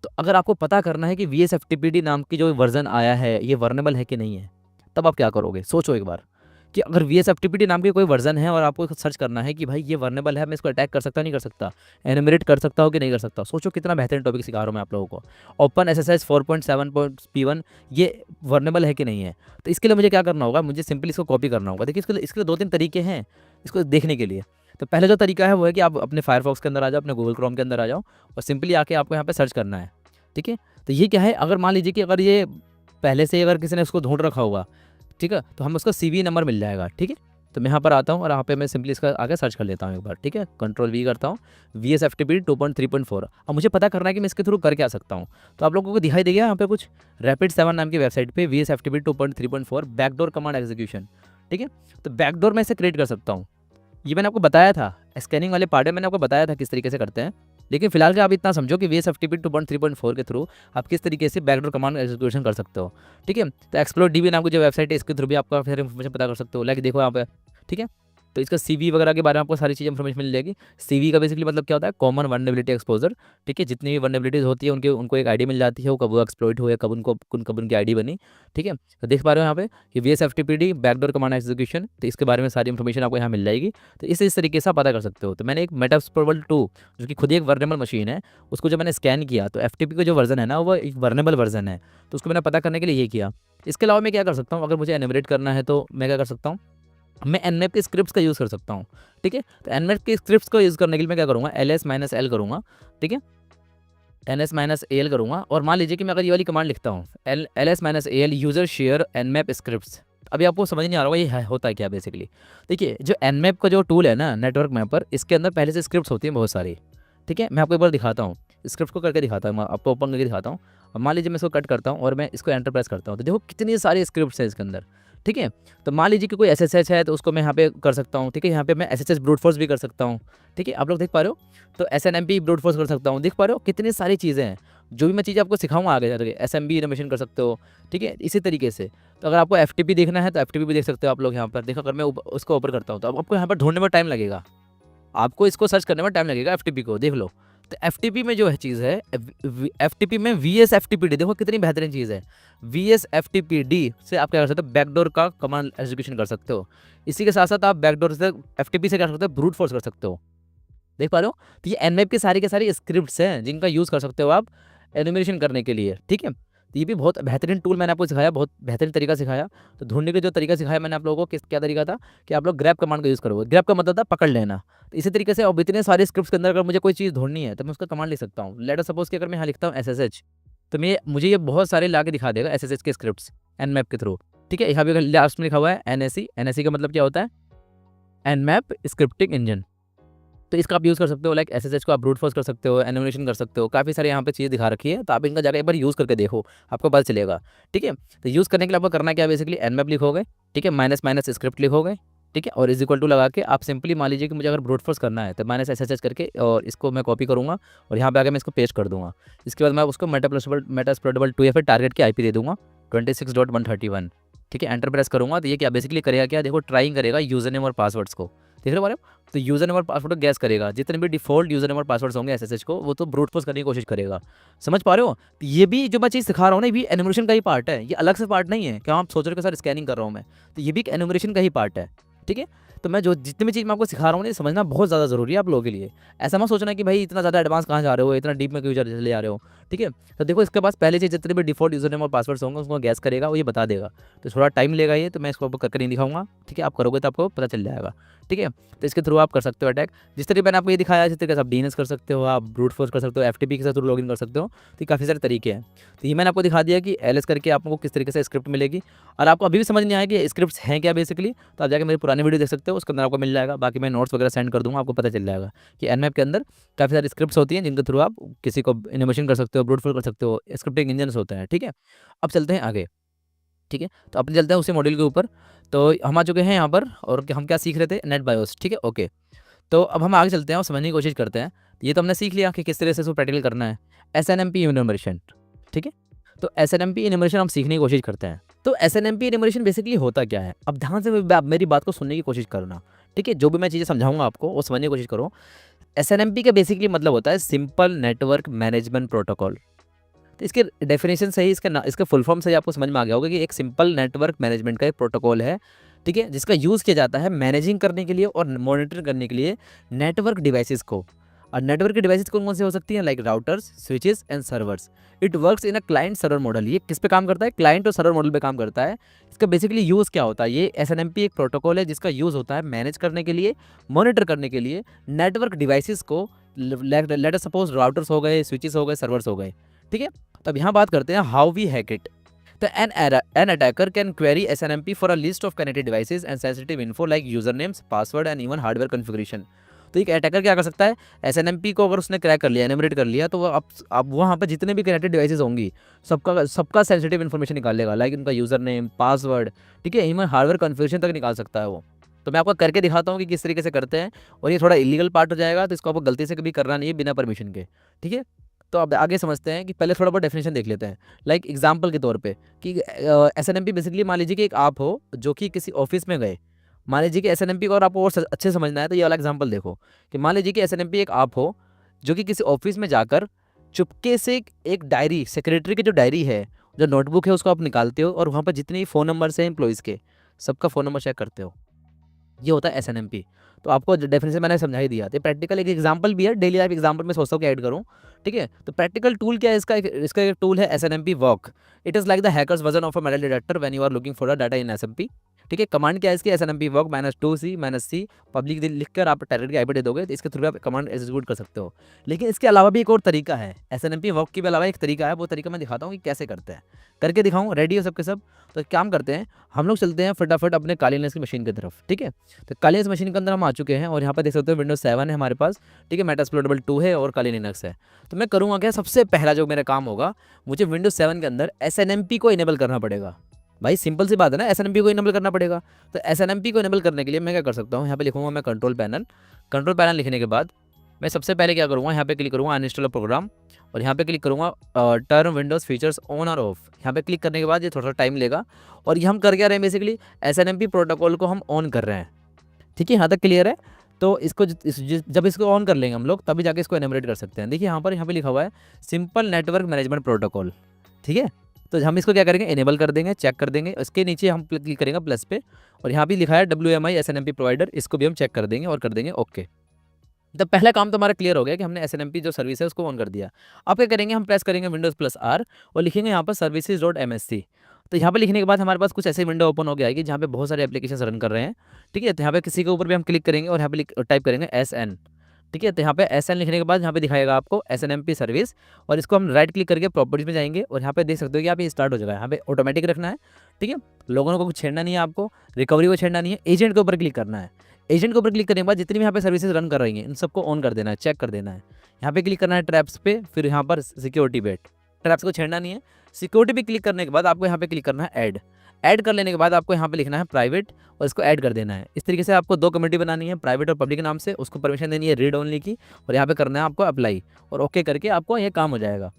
तो अगर आपको पता करना है कि VSFTPD नाम की जो वर्जन आया है ये वर्नेबल है कि नहीं है, तब आप क्या करोगे, सोचो एक बार, कि अगर VSFTPD नाम की कोई वर्जन है और आपको सर्च करना है कि भाई ये वर्नेबल है, मैं इसको अटैक कर सकता नहीं कर सकता, एनिमिनेट कर सकता हूँ कि नहीं कर सकता। सोचो कितना बेहतरीन टॉपिक सिखा रहा हूँ मैं आप लोगों को। ओपन SSH 4.7.P1 ये वर्नेबल है कि नहीं है। तो इसके लिए मुझे क्या करना होगा, मुझे सिंपली इसको कॉपी करना होगा। देखिए इसके लिए 2-3 तरीके हैं इसको देखने के लिए। तो पहले जो तरीका है वो है कि आप अपने फायरफॉक्स के अंदर आ जाओ, अपने गूगल क्रोम के अंदर आ जाओ और सिंपली आके आपको यहाँ पे सर्च करना है, ठीक है। तो ये क्या है, अगर मान लीजिए कि अगर ये पहले से अगर किसी ने उसको ढूंढ रखा होगा, ठीक है, तो हम उसका CV नंबर मिल जाएगा, ठीक है। तो मैं यहाँ पर आता हूँ और यहाँ पे मैं सिंपली इसका आगे सर्च कर लेता हूँ एक बार, ठीक है, Ctrl+V करता हूँ, VSFTPD 2.3.4। अब मुझे पता करना है कि मैं इसके थ्रू कर क्या सकता हूँ। तो आप लोगों को दिखाई देगा यहाँ पे कुछ Rapid7 नाम की वेबसाइट पे VSFTPD 2.3.4 बैकडोर कमांड एग्जीक्यूशन, ठीक है। तो बैकडोर मैं इसे क्रिएट कर सकता हूँ। ये मैंने आपको बताया था, स्कैनिंग वाले पार्ट में मैंने आपको बताया था किस तरीके से करते हैं, लेकिन फिलहाल के आप इतना समझो कि VSFTPD 2.3.4 के थ्रू आप किस तरीके से बैकडोर कमांड एग्जीक्यूशन कर सकते हो, ठीक है। तो एक्सप्लोर DB नाम की जो वेबसाइट है इसके थ्रू भी आपको फिर इन्फॉर्मेशन पता कर सकते हो। लाइक देखो यहाँ पे, ठीक है। तो इसका CV वगैरह के बारे में आपको सारी चीज़ इन्फॉर्मेशन मिल जाएगी। CV का बेसिकली मतलब क्या होता है, कॉमन वल्नरेबिलिटी एक्सपोजर, ठीक है। जितनी भी वल्नरेबिलिटीज़ होती है उनको एक ID मिल जाती है, वो कब वो एक्सप्लॉइट हुए, कब उनकी ID बनी, ठीक है। तो देख पा रहे हो यहाँ पे कि VSFTPD बैकडोर कमांड एग्जीक्यूशन, तो इसके बारे में सारी इन्फॉर्मेशन आपको यहाँ मिल जाएगी। तो इस तरीके से आप पता कर सकते हो। तो मैंने एक मेटास्पोर्टेबल 2 जो कि खुद ही एक वर्नेबल मशीन है, उसको जब मैंने स्कैन किया तो FTP का जो वर्जन है ना वो एक वर्नेबल वर्जन है, तो उसको मैंने पता करने के लिए ये किया। इसके अलावा मैं क्या कर सकता हूँ, अगर मुझे एनिमेट करना है तो मैं क्या कर सकता हूँ, मैं Nmap के स्क्रिप्ट्स का यूज़ कर सकता हूँ, ठीक है। तो Nmap के स्क्रिप्ट्स को यूज़ करने के लिए मैं क्या करूँगा, ls-l करूँगा, ठीक है, ns-al करूँगा। और मान लीजिए कि मैं अगर ये वाली कमांड लिखता हूँ ls-al user share Nmap scripts, अभी आपको समझ नहीं आ रहा होगा ये होता है क्या बेसिकली। देखिए जो एनमैप का जो टूल है ना नेटवर्क मैपर, इसके अंदर पहले से स्क्रिप्ट्स होती हैं बहुत सारी। ठीक है, मैं आपको एक बार दिखाता हूँ, स्क्रिप्ट को करके दिखाता हूँ, मैं आपको ओपन करके दिखाता हूँ। अब मान लीजिए मैं इसको कट करता हूँ और मैं इसको एंटर प्रेस करता हूँ, तो देखो कितनी सारी स्क्रिप्ट्स हैं इसके अंदर। ठीक है, तो मान लीजिए कि कोई एसएसएच है तो उसको मैं यहाँ पे कर सकता हूँ। ठीक है, यहाँ पे मैं एसएसएच ब्रूट फोर्स भी कर सकता हूँ। ठीक है, आप लोग देख पा रहे हो, तो एसएनएमपी ब्रूट फोर्स कर सकता हूँ। देख पा रहे हो कितनी सारी चीज़ें हैं, जो भी मैं चीज़ें आपको सिखाऊंगा आगे जाके। एसएमबी इनोवेशन कर सकते हो। ठीक है, इसी तरीके से तो अगर आपको एफटीपी देखना है तो एफटीपी भी देख सकते हो आप लोग यहाँ पर। देखो अगर मैं उसको ओपन करता हूँ तो अब आपको यहाँ पर ढूंढने में टाइम लगेगा, आपको इसको सर्च करने में टाइम लगेगा एफटीपी को, देख लो। तो एफटीपी में जो है चीज़ है, एफटीपी में VSFTPD, देखो कितनी बेहतरीन चीज़ है। VSFTPD से आप क्या कर सकते हो, बैकडोर का कमांड एग्जीक्यूशन कर सकते हो। इसी के साथ साथ आप बैकडोर से एफटीपी से क्या कर सकते हो, ब्रूट फोर्स कर सकते हो। देख पा रहे हो, तो ये एनमैप की सारी के सारी स्क्रिप्ट्स हैं जिनका यूज़ कर सकते हो आप एनिमेशन करने के लिए। ठीक है, तो ये भी बहुत बेहतरीन टूल मैंने आपको सिखाया, बहुत बेहतरीन तरीका सिखाया। तो ढूंढने का जो तरीका सिखाया मैंने आप लोगों को, क्या तरीका था कि आप लोग ग्रैब कमांड का यूज़ करोगे। ग्रैब का मतलब था पकड़ लेना। तो इसी तरीके से अब इतने सारे स्क्रिप्ट्स के अंदर अगर मुझे कोई चीज़ ढूंढनी है तो मैं उसका कमांड लिख सकता हूँ। लेट अस सपोज कि अगर मैं यहाँ लिखता हूँ SSH, तो मुझे ये बहुत सारे ला के दिखा देगा SSH के स्क्रिप्ट्स एनमैप के थ्रू। ठीक है, यहाँ पे लास्ट में लिखा हुआ है NSE। NSE का मतलब क्या होता है, एनमैप स्क्रिप्टिंग इंजन। तो इसका आप यूज़ कर सकते हो, लाइक एसएसएच को आप ब्रूट फोर्स कर सकते हो, एनिमेशन कर सकते हो। काफ़ी सारे यहाँ पे चीज़ दिखा रखी है, तो आप इनका जाकर एक बार यूज़ करके देखो, आपको पता चलेगा। ठीक है, तो यूज़ करने के लिए आपको करना क्या है, बेसिकली एनमैप लिखोगे। ठीक है, माइनस स्क्रिप्ट लिखोगे। ठीक है, और इज इक्वल टू लगा के आप सिंपली मान लीजिए कि मुझे अगर ब्रूट फोर्स करना है तो -SSH करके, और इसको मैं कॉपी करूँगा और यहाँ पे आके मैं इसको पेस्ट कर दूँगा। इसके बाद मैं उसको मेटास्प्लोरेबल 2 या फिर टारगेट की IP दे दूँगा 26.131। ठीक है, एंटर प्रेस करूँगा तो ये क्या बेसिकली करेगा, क्या देखो ट्राइंग करेगा यूज़र नेम और पासवर्ड्स को। देख रहे हो, तो यूज़र नेम और पासवर्ड को गैस करेगा, जितने भी डिफ़ॉल्ट यूज़र नेम और पासवर्ड्स होंगे एसएसएच को, वो तो ब्रूट फोर्स करने की कोशिश करेगा। समझ पा रहे हो, तो ये भी जो मैं चीज़ सिखा रहा हूँ ना, ये भी एनिमेशन का ही पार्ट है, ये अलग से पार्ट नहीं है। क्या आप सोच रहे हो कि सर स्कैनिंग कर रहा हूँ मैं, तो ये भी एक एनिमेशन का ही पार्ट है। ठीक है, तो मैं जो जितनी भी चीज़ मैं आपको सिखा रहा हूँ ना, ये समझना बहुत ज़्यादा ज़रूरी है आप लोगों के लिए। ऐसा मत सोचना कि भाई इतना ज़्यादा एडवांस कहाँ जा रहे हो, इतना डीप में क्यों चले जा रहे हो। ठीक है, तो देखो इसके पास पहले से जितने भी डिफ़ॉल्ट यूज़र नेम और पासवर्ड्स होंगे उसको गैस करेगा, वो ये बता देगा। तो थोड़ा टाइम लेगा ये, तो मैं इसको करके नहीं दिखाऊंगा। ठीक है, आप करोगे तो आपको पता चल जाएगा। ठीक है, तो इसके थ्रू आप कर सकते हो अटैक। जिस तरीके मैंने आपको ये दिखाया, इसी तरीके से आप DNS कर सकते हो, आप ब्रूट फोर्स कर सकते हो, FTP के साथ थ्रू लॉगिन कर सकते हो। तो ये काफ़ी सारे तरीके हैं। तो ये मैंने आपको दिखा दिया कि LS करके आपको किस तरीके से स्क्रिप्ट मिलेगी। और आपको अभी भी समझ नहीं आया कि स्क्रिप्ट्स हैं क्या बेसिकली, तो आप जाकर मेरी पुरानी वीडियो देख सकते हो, उसके अंदर आपको मिल जाएगा। बाकी मैं नोट्स वगैरह सेंड कर दूँगा, आपको पता चल जाएगा कि एनमैप के अंदर काफ़ी सारी स्क्रिप्ट्स होती हैं जिनके थ्रू आप किसी को एनिमेशन कर सकते हो, ब्रूट फोर्स कर सकते हो, स्क्रिप्टिंग इंजन्स होते हैं। ठीक है, अब चलते हैं आगे। ठीक है, तो अपन चलते हैं उसी मॉड्यूल के ऊपर। तो हम आ चुके हैं यहाँ पर, और हम क्या सीख रहे थे, नेट बायोस। ठीक है, ओके। तो अब हम आगे चलते हैं और समझने की कोशिश करते हैं। ये तो हमने सीख लिया कि किस तरह से इसको प्रैक्टिकल करना है, एसएनएमपी इन्यूमरेशन। ठीक है, तो एसएनएमपी इन्यूमरेशन हम सीखने की कोशिश करते हैं। तो एसएनएमपी इन्यूमरेशन बेसिकली होता क्या है, अब ध्यान से आप मेरी बात को सुनने की कोशिश करना। ठीक है, जो भी मैं चीज़ें समझाऊंगा आपको वो समझने की कोशिश करो। एसएनएमपी का बेसिकली मतलब होता है सिंपल नेटवर्क मैनेजमेंट प्रोटोकॉल। तो इसके डेफिनेशन से ही इसका फुल फॉर्म से ही आपको समझ में आ गया होगा कि एक सिंपल नेटवर्क मैनेजमेंट का एक प्रोटोकॉल है। ठीक है, जिसका यूज़ किया जाता है मैनेजिंग करने के लिए और मॉनिटर करने के लिए नेटवर्क डिवाइसेस को। और नेटवर्क की डिवाइसेस कौन कौन से हो सकती हैं, like routers, switches and servers. It works in a client server model. ये किस पे काम करता है, क्लाइंट और सर्वर मॉडल पे काम करता है। इसका बेसिकली यूज़ क्या होता है, ये एसएनएमपी एक प्रोटोकॉल है जिसका यूज़ होता है मैनेज करने के लिए, मॉनिटर करने के लिए नेटवर्क डिवाइसेस को। लेट अस सपोज राउटर्स हो गए, स्विचेस हो गए, सर्वर्स हो गए। ठीक है, तो अब यहाँ बात करते हैं हाउ वी हैक इट। तो an attacker can query SNMP for a list of connected devices and sensitive info like usernames, password and even hardware configuration। तो एक अटैकर क्या कर सकता है, SNMP को अगर उसने क्रैक कर लिया, एनिमरेट कर लिया, तो वो अब वहाँ पर जितने भी कनेक्टेड डिवाइसेस होंगी सबका सेंसिटिव इन्फॉर्मेशन निकाल लेगा, लाइक उनका यूज़र नेम, पासवर्ड। ठीक है, इवन हार्डवेयर कन्फिगरेशन तक निकाल सकता है वो। तो मैं आपको करके दिखाता हूँ कि किस तरीके से करते हैं, और ये थोड़ा इलीगल पार्ट हो जाएगा, तो इसको आपको गलती से कभी करना नहीं है बिना परमिशन के। ठीक है, तो अब आगे समझते हैं कि पहले थोड़ा बहुत डेफिनेशन देख लेते हैं। लाइक एग्जांपल के तौर पे कि एसएनएमपी बेसिकली मान लीजिए कि एक आप हो जो कि किसी ऑफिस में गए। मान लीजिए कि एसएनएमपी को और आपको और अच्छे से समझना है तो ये वाला एग्जांपल देखो कि मान लीजिए कि एसएनएमपी एक आप हो जो कि किसी ऑफिस में जाकर चुपके से एक डायरी, सेक्रेटरी की जो डायरी है, जो नोटबुक है, उसको आप निकालते हो और वहाँ पर जितने भी फ़ोन नंबर्स हैं एम्प्लॉयज़ के, सबका फ़ोन नंबर चेक करते हो। ये होता है एसएनएमपी। तो आपको डेफिनेशन मैंने समझा ही दिया। तो प्रैक्टिकल एक एग्जांपल भी है, डेली लाइफ एग्जांपल में सोचता हूँ कि ऐड करूँ। ठीक है, तो प्रैक्टिकल टूल क्या है इसका एक टूल है SNMP walk. It is like the hacker's version of a metal detector when you are looking for a data in SMP. ठीक है। कमांड क्या है इसकी, SNMP वर्क -2C पब्लिक लिखकर आप टारगेट की आईपी दे दोगे, तो इसके थ्रू आप कमांड एग्जीक्यूट कर सकते हो। लेकिन इसके अलावा भी एक और तरीका है, SNMP वर्क के अलावा एक तरीका है, वो तरीका मैं दिखाता हूँ कि कैसे करते हैं, करके दिखाऊँ। रेडी हो सबके सब? तो एक काम करते हैं, हम लोग चलते हैं फटाफट अपने काली लेंस की मशीन की तरफ। ठीक है, तो काली लेंस मशीन के अंदर हम आ चुके हैं और यहाँ पर देख सकते हो विंडोज 7 है हमारे पास। ठीक है, मेटास्प्लोरेबल 2 है और काली लिनक्स है। तो मैं करूँगा क्या, सबसे पहला जो मेरा काम होगा, मुझे विंडोज 7 के अंदर SNMP को इनेबल करना पड़ेगा। भाई सिंपल सी बात है ना, SNMP को इनेबल करना पड़ेगा। तो SNMP को इनेबल करने के लिए मैं क्या कर सकता हूँ, यहाँ पे लिखूंगा मैं कंट्रोल पैनल लिखने के बाद मैं सबसे पहले क्या करूँगा, यहाँ पे क्लिक करूँगा अनइंस्टॉल प्रोग्राम और यहाँ पे क्लिक करूँगा टर्न विंडोज़ फीचर्स ऑन और ऑफ। यहाँ पे क्लिक करने के बाद ये थोड़ा सा टाइम लेगा और ये हम कर क्या रहे हैं, बेसिकली SNMP प्रोटोकॉल को हम ऑन कर रहे हैं। ठीक है, यहाँ तक क्लियर है? तो इसको जब इसको ऑन कर लेंगे हम लोग, तभी जाके इसको एनिमेट कर सकते हैं। देखिए यहाँ पे लिखा हुआ है सिंपल नेटवर्क मैनेजमेंट प्रोटोकॉल। ठीक है, तो हम इसको क्या करेंगे, इनेबल कर देंगे, चेक कर देंगे। इसके नीचे हम क्लिक करेंगे प्लस पे और यहाँ भी लिखा है WMI SNMP प्रोवाइडर, इसको भी हम चेक कर देंगे और कर देंगे ओके। तो पहला काम तो हमारा क्लियर हो गया कि हमने SNMP जो सर्विस है उसको ऑन कर दिया। अब क्या करेंगे, हम प्रेस करेंगे Windows+R और लिखेंगे यहाँ पर services.msc। तो यहाँ पे लिखने के बाद हमारे पास कुछ ऐसे विंडो ओपन हो गया है कि जहाँ पे बहुत सारे एप्लीकेशन रन कर रहे हैं। ठीक है, तो यहाँ पे किसी के ऊपर भी हम क्लिक करेंगे और यहाँ पे टाइप करेंगे SN। ठीक है, तो यहाँ पे SN लिखने के बाद यहाँ पे दिखाएगा आपको SNMP सर्विस और इसको हम राइट क्लिक करके प्रॉपर्टीज में जाएंगे और यहाँ पे देख सकते हो कि आप ये स्टार्ट हो जाएगा। यहाँ पे ऑटोमेटिक रखना है। ठीक है, लोगों को कुछ छेड़ना नहीं है, आपको रिकवरी को छेड़ना नहीं है, एजेंट के ऊपर क्लिक करना है। एजेंट के ऊपर क्लिक करने के बाद जितनी भी यहाँ पे सर्विसेज रन कर रही हैं इन सबको ऑन कर देना है, चेक कर देना है। यहाँ पे क्लिक करना है ट्रैप्स पे, फिर यहाँ पर सिक्योरिटी पे, ट्रैप्स को छेड़ना नहीं है। सिक्योरिटी पे क्लिक करने के बाद आपको यहाँ पे क्लिक करना है ऐड कर लेने के बाद आपको यहाँ पे लिखना है प्राइवेट और इसको ऐड कर देना है। इस तरीके से आपको 2 कम्युनिटी बनानी है, प्राइवेट और पब्लिक नाम से। उसको परमिशन देनी है रीड ओनली की और यहाँ पे करना है आपको अप्लाई और ओके करके आपको ये काम हो जाएगा।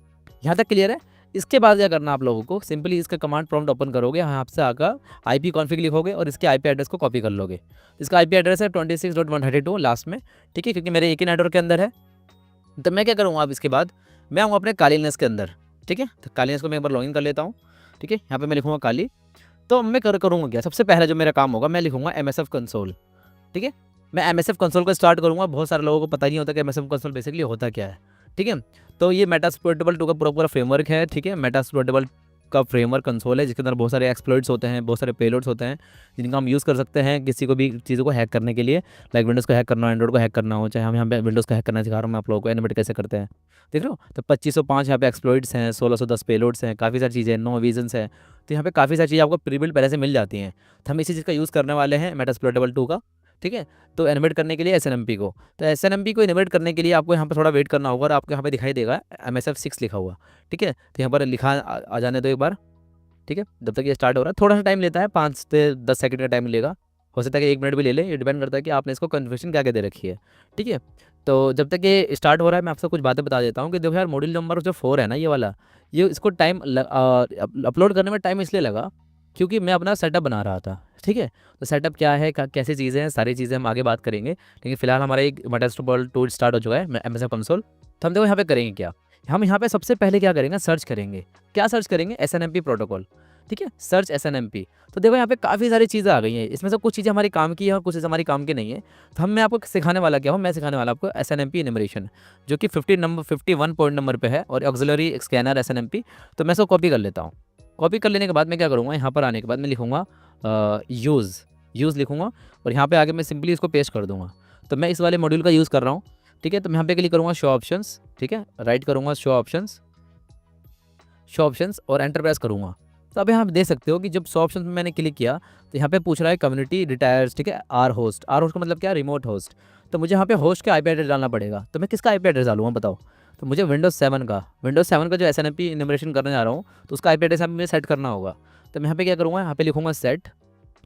यहाँ तक क्लियर है? इसके बाद क्या करना आप लोगों को, सिंपली इसका कमांड प्रॉम्प्ट ओपन करोगे, यहाँ से आकर IP कॉन्फ़िग लिखोगे और इसके IP एड्रेस को कॉपी कर लोगे। इसका IP एड्रेस है 26.132 लास्ट में। ठीक है, क्योंकि मेरे एक ही नेटवर्क के अंदर है। तो मैं क्या करूँगा, अब इसके बाद मैं आऊँगा अपने काली लिनक्स के अंदर। ठीक है, तो काली लिनक्स को मैं एक बार लॉगिन कर लेता हूँ। ठीक है, यहाँ पे मैं लिखूँगा काली। तो मैं करूँगा क्या, सबसे पहला जो मेरा काम होगा, मैं लिखूँगा MSF कंसोल। ठीक है, मैं MSF कंसोल को स्टार्ट करूँगा। बहुत सारे लोगों को पता नहीं होता कि MSF कंसोल बेसिकली होता क्या है। ठीक है, तो ये मेटास्प्लोरेबल 2 का पूरा फ्रेमवर्क है। ठीक है, मेटास्प्लोरेबल का फ्रेमवर्क कंसोल है जिसके अंदर बहुत सारे एक्सप्लॉइट्स होते हैं, बहुत सारे पेलोड्स होते हैं जिनका हम यूज़ कर सकते हैं किसी को भी चीज़ों को हैक करने के लिए। लाइक विंडोज़ को हैक करना हो, एंड्रॉइड को हैक करना हो, चाहे हम यहाँ पे विंडोज़ को हैक करना सिखा रहा हूँ मैं आप लोगों को, एनिमेट कैसे करते हैं देख रहे हो। तो 2505 यहाँ पे एक्सप्लॉइट्स हैं, 1610 पेलोड्स हैं, काफ़ी सारी चीज़ें, 9 विजन्स हैं। तो यहाँ पे काफ़ी सारी चीज़ें आपको प्रीबिल्ड पहले से मिल जाती हैं। तो हम इसी चीज़ का यूज़ करने वाले हैं मेटास्प्लोरेबल 2 का। ठीक है, तो एनिमेट करने के लिए SNMP को, तो SNMP को एनिमेट करने के लिए आपको यहाँ पर थोड़ा वेट करना होगा और आपको यहाँ पे दिखाई देगा MSF 6 लिखा हुआ। ठीक है, तो यहाँ पर लिखा आ जाने दो एक बार। ठीक है, जब तक ये स्टार्ट हो रहा है थोड़ा सा टाइम लेता है, 5 से 10 सेकंड का टाइम लेगा, हो सकता है कि 1 मिनट भी ले ले, ये डिपेंड करता है कि आपने इसको कन्फिगरेशन क्या क्या दे रखी है। ठीक है, तो जब तक ये स्टार्ट हो रहा है मैं आपसे कुछ बातें बता देता हूँ कि देखो यार, मॉड्यूल नंबर जो 4 है ना, ये वाला, ये इसको टाइम अपलोड करने में टाइम इसलिए लगा क्योंकि मैं अपना सेटअप बना रहा था। ठीक है, तो सेटअप क्या है, कैसी चीज़ें हैं, सारी चीज़ें हम आगे बात करेंगे। लेकिन फिलहाल हमारा एक मेटास्प्लोरेबल 2 स्टार्ट हो चुका है, MSF कंसोल। तो हम देखो यहाँ पे करेंगे क्या, हम यहाँ पे सबसे पहले क्या करेंगे, सर्च करेंगे। क्या सर्च करेंगे? SNMP protocol. ठीक है, सर्च SNMP। तो देखो यहाँ पे काफ़ी सारी चीज़ें आ गई हैं, इसमें से कुछ चीज़ें हमारी काम की है और कुछ चीज़ें हमारी काम की नहीं है। तो मैं आपको सिखाने वाला क्या हूँ, मैं सिखाने वाला आपको SNMP इनमरेशन, जो कि 51 पॉइंट नंबर पे है, और ऑक्सिलरी स्कैनर SNMP। तो मैं इसको कॉपी कर लेता हूँ। कॉपी कर लेने के बाद मैं क्या करूँगा, यहाँ पर आने के बाद मैं लिखूँगा यूज़ लिखूँगा और यहाँ पे आगे मैं सिंपली इसको पेस्ट कर दूँगा। तो मैं इस वाले मॉड्यूल का यूज़ कर रहा हूँ। ठीक है, तो मैं यहाँ पे क्लिक करूँगा शो ऑप्शंस। ठीक है, राइट करूँगा शो ऑप्शंस और एंटर प्रेस करूँगा। तो अब यहाँ आप देख सकते हो कि जब शो ऑप्शन में मैंने क्लिक किया तो यहाँ पे पूछ रहा है कम्युनिटी रिटायर्स। ठीक है, आर होस्ट का मतलब क्या है, रिमोट होस्ट। तो मुझे यहाँ पे होस्ट का IP एड्रेस डालना पड़ेगा। तो मैं किसका IP एड्रेस डालूँगा बताओ? तो मुझे विंडोज़ 7 का जो SNMP इनमरेशन करने जा रहा हूँ तो उसका IP एड्रेस मुझे सेट करना होगा। तो मैं यहाँ पे क्या करूँगा, यहाँ पे लिखूँगा सेट।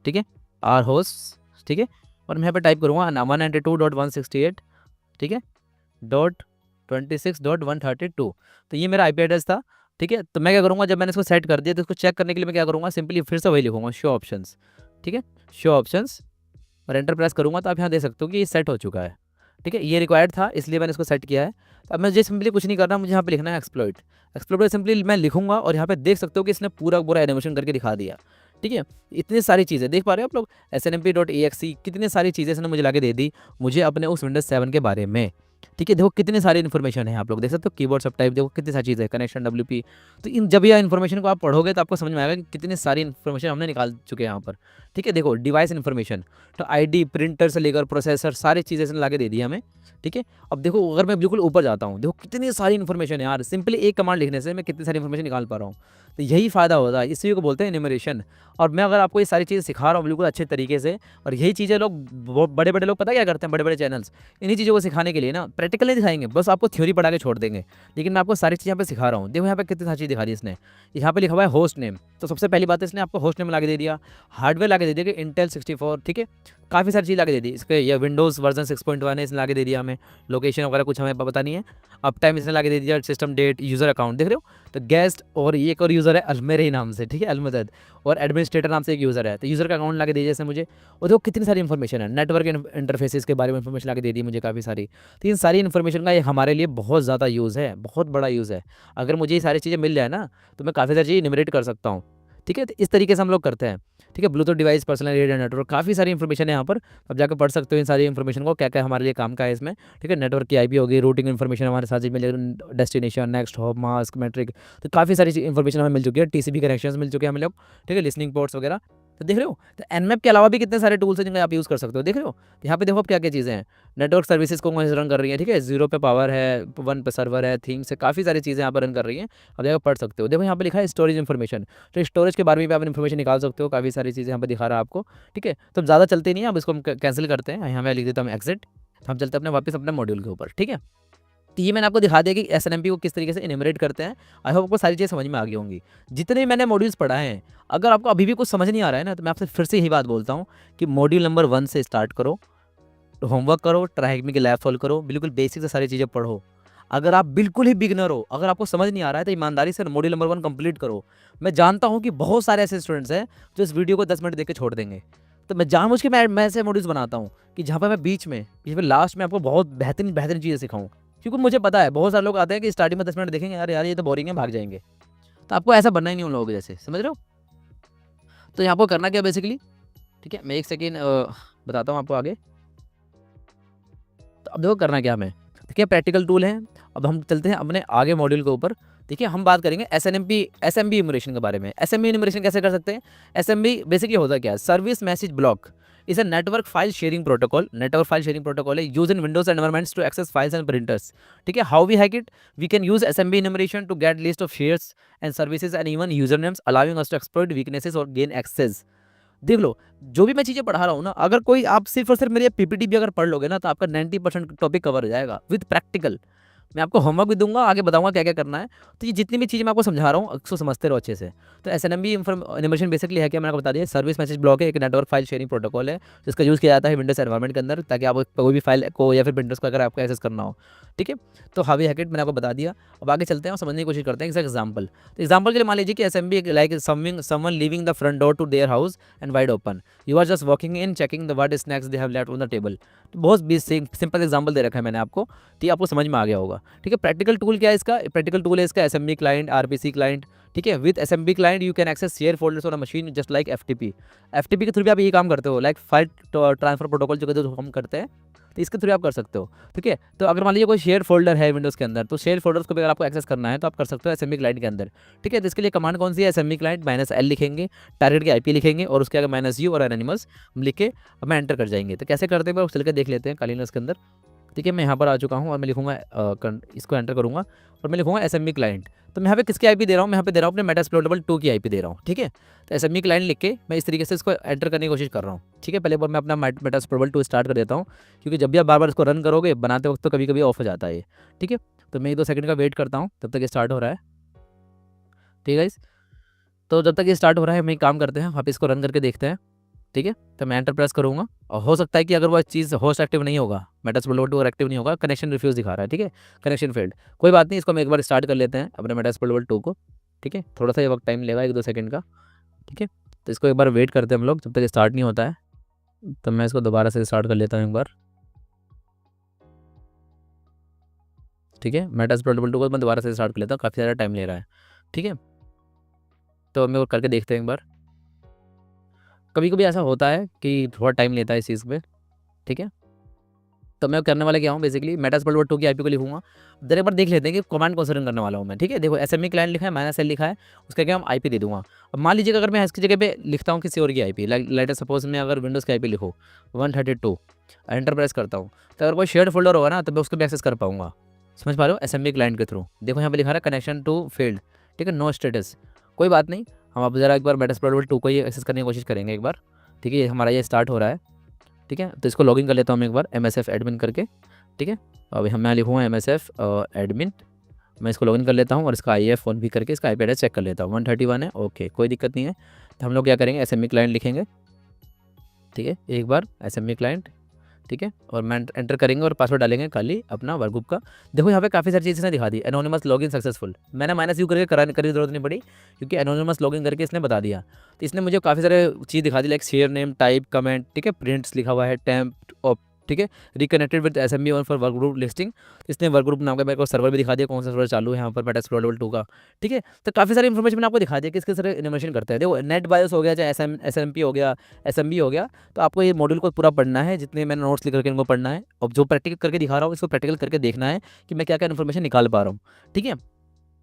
ठीक है, आर होस्ट। ठीक है, और मैं यहाँ पे टाइप करूँगा 192.168। ठीक है, .26.132। तो ये मेरा IP एड्रेस था। ठीक है, तो मैं क्या करूँगा, जब मैंने इसको सेट कर दिया तो इसको चेक करने के लिए मैं क्या करूँगा, सिंपली फिर से वही लिखूँगा शो ऑप्शंस। ठीक है, शो ऑप्शंस और एंटर प्रेस करूँगा। तो आप यहाँ देख सकते हो कि ये सेट हो चुका है। ठीक है, ये रिक्वायर्ड था इसलिए मैंने इसको सेट किया है। तो अब मुझे सिंपली कुछ नहीं करना, मुझे यहाँ पे लिखना है एक्सप्लोइट सिंपली मैं लिखूँगा और यहाँ पे देख सकते हो कि इसने पूरा एनिमेशन करके दिखा दिया। ठीक है, इतनी सारी चीज़ें देख पा रहे हो आप लोग, SNMP.exe कितनी सारी चीज़ें इसने मुझे लाके दे दी मुझे अपने उस विंडोज़ 7 के बारे में। ठीक है, देखो कितनी सारी इन्फॉर्मेशन है, आप लोग देख सकते हो कीबोर्ड सब टाइप, देखो कितनी सारी चीज़ है, कनेक्शन WP। तो इन जब यह इन्फॉर्मेशन को आप पढ़ोगे तो आपको समझ में आएगा कि कितनी सारी इन्फॉर्मेशन हमने निकाल चुके हैं यहाँ पर। ठीक है, देखो डिवाइस इन्फॉर्मेशन, तो ID प्रिंटर से लेकर प्रोसेसर सारी चीज़ें इसने ला के दे दी हमें। ठीक है, अब देखो अगर मैं बिल्कुल ऊपर जाता हूँ, देखो कितनी सारी इन्फॉर्मेशन है यार, सिंपली एक कमांड लिखने से मैं कितनी सारी इन्फॉर्मेशन निकाल पा रहा हूँ। तो यही फ़ायदा होता है, इसी को बोलते हैं एनिमरेशन। और मैं अगर आपको ये सारी चीज़ें सिखा रहा हूँ बिल्कुल अच्छे तरीके से, और यही चीज़ें लोग बड़े बड़े लोग पता क्या करते हैं, बड़े बड़े चैनल्स इन्हीं चीज़ों को सिखाने के लिए ना प्रैक्टिकल नहीं दिखाएंगे, बस आपको थ्योरी पढ़ा के छोड़ देंगे। लेकिन मैं आपको सारी चीज़ यहाँ पे सिखा रहा हूँ। देखो यहाँ पे कितनी सारी चीज़ दिखा दी इसने, यहाँ पे लिखा हुआ है होस्ट नेम। तो सबसे पहली बात है इसने आपको होस्ट नेम ला के दे दिया, हार्डवेयर ला के दे दिया कि इंटेल 64। ठीक है, काफ़ी सारी चीज़ ला के दे दी, इसके ये विंडोज़ वर्जन 6.1 है, इसने ला के दे दिया हमें। लोकेशन वगैरह कुछ हमें पता नहीं है। अप टाइम इसने ला के दे दिया, सिस्टम डेट, यूज़र अकाउंट देख रहे हो, तो गेस्ट और ये एक और यूज़र है मेरे ही नाम से, ठीक है, अलमदद, और एडमिनिस्ट्रेटर नाम से एक यूज़र है, तो यूज़र का अकाउंट ला के दीजिए इसने मुझे। और देखो कितनी सारी इन्फॉर्मेशन है, नेटवर्क इंटरफेसेस के बारे में इन्फॉर्मेशन ला के दे दी मुझे काफ़ी सारी। तो इन सारी इन्फॉर्मेशन का ये हमारे लिए बहुत ज़्यादा यूज़ है, बहुत बड़ा यूज़ है। अगर मुझे ये सारी चीज़ें मिल जाए ना तो मैं काफ़ी सारी चीज़ें इन्यूमरेट कर सकता हूँ। ठीक है, तो इस तरीके से हम लोग करते हैं। ठीक है, Bluetooth device, personal area network, काफ़ी सारी इन्फॉर्मेशन है यहाँ पर। अब जाकर पढ़ सकते हो इन सारी इन्फॉर्मेशन को, क्या क्या हमारे लिए काम का है इसमें। ठीक है, नेटवर्क की IP होगी, रूटिंग इन्फॉर्मेशन हमारे साथ मिल जाएगी, destination, next hop, mask, metric, तो काफ़ी सारी इन्फॉर्मेशन हमें मिल चुकी है। TCP कनेक्शंस मिल चुके हैं हमें लोग। ठीक है, लिसनिंग पोर्ट्स वगैरह, तो देख रहे हो। तो Nmap के अलावा भी कितने सारे टूल्स हैं जिनका आप यूज़ कर सकते हो, देख रहे हो। तो यहाँ पे देखो अब क्या क्या चीज़ें हैं, नेटवर्क सर्विसेज को रन कर रही है। ठीक है, 0 पे पावर है, 1 पे सर्वर है, थीम्स है, काफ़ी सारी चीज़ें यहाँ पर रन कर रही हैं। अब देखो पढ़ सकते हो, देखो यहाँ पे लिखा है स्टोरेज इन्फॉर्मेशन, तो स्टोरेज के बारे में भी आप इन्फॉर्मेशन निकाल सकते हो, काफ़ी सारी चीज़ें यहाँ पे दिखा रहा है आपको। ठीक है, तो ज़्यादा चलते नहीं है, अब इसको हम कैंसिल करते हैं, यहाँ मैं लिख देता हूँ एग्जिट। हम चलते हैं अपने वापस अपने मॉड्यूल के ऊपर। ठीक है, तो ये मैंने आपको दिखा दिया कि SNMP को किस तरीके से इन्यूमरेट करते हैं। आई होप आपको सारी चीज़ें समझ में आ गई होंगी। जितने भी मैंने मॉड्यूल्स पढ़ाए हैं, अगर आपको अभी भी कुछ समझ नहीं आ रहा है ना, तो मैं आपसे फिर से यही बात बोलता हूँ कि मॉड्यूल नंबर 1 से स्टार्ट करो, होमवर्क करो, ट्राइगमी की लैब सॉल्व करो, बिल्कुल बेसिक से सारी चीज़ें पढ़ो। अगर आप बिल्कुल ही बिगिनर हो, अगर आपको समझ नहीं आ रहा है, तो ईमानदारी से मॉड्यूल नंबर 1 कंप्लीट करो। मैं जानता हूँ कि बहुत सारे ऐसे स्टूडेंट्स हैं जो इस वीडियो को 10 मिनट देख के छोड़ देंगे। तो मैं जानबूझ के मैं ऐसे मॉड्यूल्स बनाता हूँ कि जहाँ पर मैं बीच में या फिर लास्ट में आपको बहुत बेहतरीन बेहतरीन चीज़ें सिखाऊँ। क्योंकि मुझे पता है बहुत सारे लोग आते हैं कि स्टार्टिंग में 10 मिनट देखेंगे, यार यार ये तो बोरिंग है, भाग जाएंगे। तो आपको ऐसा बनना ही नहीं उन लोगों के जैसे, समझ रहे हो। तो यहाँ पर करना क्या बेसिकली, ठीक है, मैं एक सेकेंड बताता हूँ आपको आगे। तो अब देखो करना क्या हमें, देखिए प्रैक्टिकल टूल है। अब हम चलते हैं अपने आगे मॉड्यूल के ऊपर। देखिए हम बात करेंगे SMB इन्यूमरेशन के बारे में। SMB इन्यूमरेशन कैसे कर सकते हैं। SMB बेसिकली होता क्या है, server message block is a network file sharing protocol. Network file sharing protocol है, use in Windows environments to access files and printers. ठीक है, how we hack it, we can use SMB enumeration to get list of shares and services and even user names, allowing us to exploit weaknesses और gain access. देख लो, जो भी मैं चीज़ें पढ़ा रहा हूँ ना, अगर कोई आप सिर्फ और सिर्फ मेरी PPT भी अगर पढ़ लोगे ना, तो आपका 90% टॉपिक कवर हो जाएगा विद प्रैक्टिकल। मैं आपको होमवर्क भी दूंगा, आगे बताऊंगा क्या क्या करना है। तो ये जितनी भी चीज़ें मैं आपको समझा रहा हूँ, उसको समझते रहो अच्छे से। तो SNMP इन्फॉर्मेशन बेसिकली है क्या, मैंने आपको बता दिया। सर्विस मैसेज ब्लॉक है, एक नेटवर्क फाइल शेयरिंग प्रोटोकॉल है, जिसका यूज़ किया जाता है विंडोज एनवायरमेंट के अंदर, ताकि आप कोई भी फाइल को या फिर विंडोज को अगर आपको एक्सेस करना हो। ठीक है, तो हावी हैकेट मैंने आपको बता दिया। अब आगे चलते हैं और समझने की कोशिश करते हैं। एग्जाम्पल, तो एग्जाम्पल के लिए मान लीजिए कि SMB like someone leaving the front door to their house and wide open, you are just walking in checking the what snacks they have left on the table. तो बहुत सिंपल एग्जाम्पल दे रखा है मैंने आपको, तो ये आपको समझ में आ गया होगा। ठीक है, प्रैक्टिकल टूल क्या है इसका, प्रैक्टिकल टूल है इसका SMB क्लाइंट, RPC क्लाइंट। ठीक है, with SMB client you can access share folders on a machine just like FTP के थ्रू भी आप यही काम करते हो, लाइक फाइल ट्रांसफर प्रोटोकॉल जो हम करते हैं, तो इसके थ्रू आप कर सकते हो। ठीक है, तो अगर मान लीजिए कोई शेयर फोल्डर है विंडोज़ के अंदर, तो शेयर फोल्डर्स को भी अगर आपको एक्सेस करना है तो आप कर सकते हो SMB क्लाइंट के अंदर। ठीक है, तो इसके लिए कमांड कौन सी है, SMB क्लाइंट -L लिखेंगे, टारगेट की IP लिखेंगे, और उसके आगे -U और एनोनिमस हम लिख के हमें एंटर कर जाएंगे। तो कैसे करते हैं चल के देख लेते हैं कालिनस के अंदर। ठीक है, मैं यहाँ पर आ चुका हूँ और मैं लिखूँगा इसको एंटर करूँगा और मैं लिखूँगा SMB क्लाइंट। तो मैं यहाँ पे किसकी IP दे रहा हूँ, मैं यहाँ पे दे रहा हूँ अपने मेटास्प्लोरेबल 2 की IP दे रहा हूँ। ठीक है, तो SMB क्लाइंट लिख के मैं इस तरीके से इसको एंटर करने की कोशिश कर रहा हूँ। ठीक है, पहले बार मैं अपना मेटास्प्लोरेबल 2 स्टार्ट कर देता हूँ, क्योंकि जब भी आप बार बार इसको रन करोगे बनाते वक्त तो कभी कभी ऑफ हो जाता है ये। ठीक है, तो मैं 1-2 सेकंड का वेट करता हूँ तब तक ये स्टार्ट हो रहा है। ठीक है, तो जब तक ये स्टार्ट हो रहा है हम एक काम करते हैं, आप इसको रन करके देखते हैं। ठीक है, तो मैं एंटर प्रेस करूँगा और हो सकता है कि अगर वो चीज़ होस्ट एक्टिव नहीं होगा, मेटास्प्लोरेबल 2 एक्टिव नहीं होगा, कनेक्शन रिफ्यूज़ दिखा रहा है। ठीक है, कनेक्शन फेल्ड, कोई बात नहीं, इसको हम एक बार स्टार्ट कर लेते हैं अपने मेटास्प्लोरेबल 2 को। ठीक है, थोड़ा सा ये वक्त टाइम लेगा 1-2 सेकंड का। ठीक है, तो इसको एक बार वेट करते हैं हम लोग जब तक स्टार्ट नहीं होता है। तो मैं इसको दोबारा से स्टार्ट कर लेता हूँ एक बार। ठीक है, मेटास्प्लोरेबल 2 को मैं दोबारा से स्टार्ट कर लेता हूँ, काफ़ी ज़्यादा टाइम ले रहा है। ठीक है, तो हम करके देखते हैं एक बार। कभी कभी ऐसा होता है कि थोड़ा टाइम लेता है इस चीज़ पे। ठीक है, तो मैं करने वाला क्या हूँ, बेसिकली मेटास्प्लॉइट 2 की आईपी को लिखूंगा। देन एक बार देख लेते हैं कि कमांड कौन सा रन करने वाला हूँ मैं, ठीक है। देखो एसएमई क्लाइंट लिखा है, -l लिखा है, उसका क्या हम आईपी दे दूंगा। अब मान लीजिए अगर मैं इसकी जगह पे लिखता हूँ किसी और की आईपी, लाइक सपोज मैं अगर विंडोज़ की आईपी लिखूँ 132, एंटर प्रेस करता हूँ, तो अगर कोई शेयर्ड फोल्डर होगा ना तो मैं उसको भी एक्सेस कर पाऊंगा। समझ पा रहे हो, एसएमई क्लाइंट के थ्रू। देखो यहाँ पे लिखा है कनेक्शन टू फेल्ड, ठीक है, नो स्टेटस, कोई बात नहीं। हम अब जरा एक बार मेटास्प्लॉइट 2 को ही एक्सेस करने की कोशिश करेंगे एक बार, ठीक है। हमारा ये स्टार्ट हो रहा है, ठीक है। तो इसको लॉगिन कर लेता हूँ मैं एक बार MSF एडमिन करके, ठीक है। अभी मैं लिखूँगा MSF एडमिन, मैं इसको लॉगिन कर लेता हूँ और इसका IF ऑन भी करके इसका IP एड्रेस चेक कर लेता हूँ। 131 है, ओके, कोई दिक्कत नहीं है। तो हम लोग क्या करेंगे, एसएमई क्लाइंट लिखेंगे, ठीक है, एक बार एसएमई क्लाइंट, ठीक है, और मैं एंटर करेंगे और पासवर्ड डालेंगे खाली अपना वर्कग्रुप का। देखो यहाँ पे काफ़ी सारी चीज़ें दिखा दी, एनोनिमस लॉगिन सक्सेसफुल, मैंने -u करके करने की जरूरत नहीं पड़ी क्योंकि एनोनिमस लॉगिन करके इसने बता दिया। तो इसने मुझे काफ़ी सारे चीज़ दिखा दी, like share name, type, comment, ठीक है, प्रिंट्स लिखा हुआ है, टेम्प, ठीक है, reconnected with SME on for work group listing. इसने वर्क ग्रुप नाम का मेरे को सर्वर भी दिखा दिया, कौन सा सर्वर चालू है यहाँ पर मेटास्प्लॉइट 2 का, ठीक है। तो काफ़ी सारी इन्फॉर्मेशन मैंने आपको दिखा दिया कि किस तरह इनोवेशन करते हैं। देखो नेट बायोस हो गया, चाहे SMP हो गया, SMB हो गया, तो आपको ये मॉड्यूल को पूरा पढ़ना है, जितने मैंने नोट्स लिख करके इनको पढ़ना है, और जो प्रैक्टिकल करके दिखा रहा हूँ इसको प्रैक्टिकल करके देखना है कि मैं क्या क्या इन्फॉर्मेशन निकाल पा रहा हूँ, ठीक है।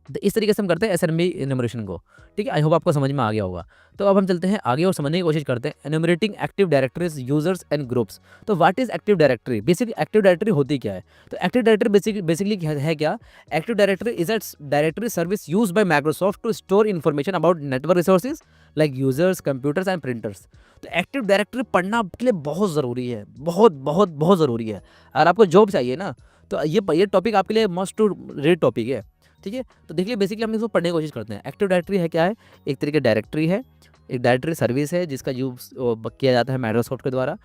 तो इस तरीके से हम करते हैं SMB इनोमरेशन को, ठीक है। आई होप आपको समझ में आ गया होगा। तो अब हम चलते हैं आगे और समझने की कोशिश करते हैं enumerating active directories, users and groups. तो what is active directory, basically active directory होती क्या है। तो एक्टिव डायरेक्टरी बेसिकली है क्या, active directory is a directory service used by Microsoft to store information about network resources like users, computers and printers. तो active directory पढ़ना आपके लिए बहुत ज़रूरी है, बहुत बहुत बहुत ज़रूरी है। अगर आपको जॉब चाहिए ना तो ये टॉपिक आपके लिए मस्ट टू रीड टॉपिक है, ठीक है। तो देखिए बेसिकली हम इसको पढ़ने की कोशिश करते हैं। एक्टिव डायरेक्टरी है क्या है, एक तरीके डायरेक्टरी है, एक डायरेक्टरी सर्विस है जिसका यूज़ किया जाता है माइक्रोसॉफ्ट के द्वारा,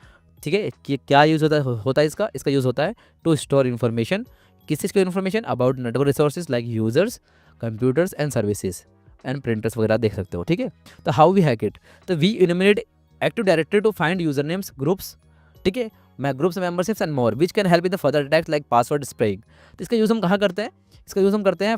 ठीक है। कि क्या यूज़ होता है इसका यूज़ होता है टू स्टोर इन्फॉर्मेशन, किस चीज़ की information, about network resources like users, computers and services and printers वगैरह देख सकते हो, ठीक है। तो हाउ वी हैक इट, तो we enumerate active directory to find user names, groups, ठीक है, groups, memberships and more which can help in the further attacks like password spraying. तो इसका यूज़ हम कहाँ करते हैं, इसका यूज़ हम करते हैं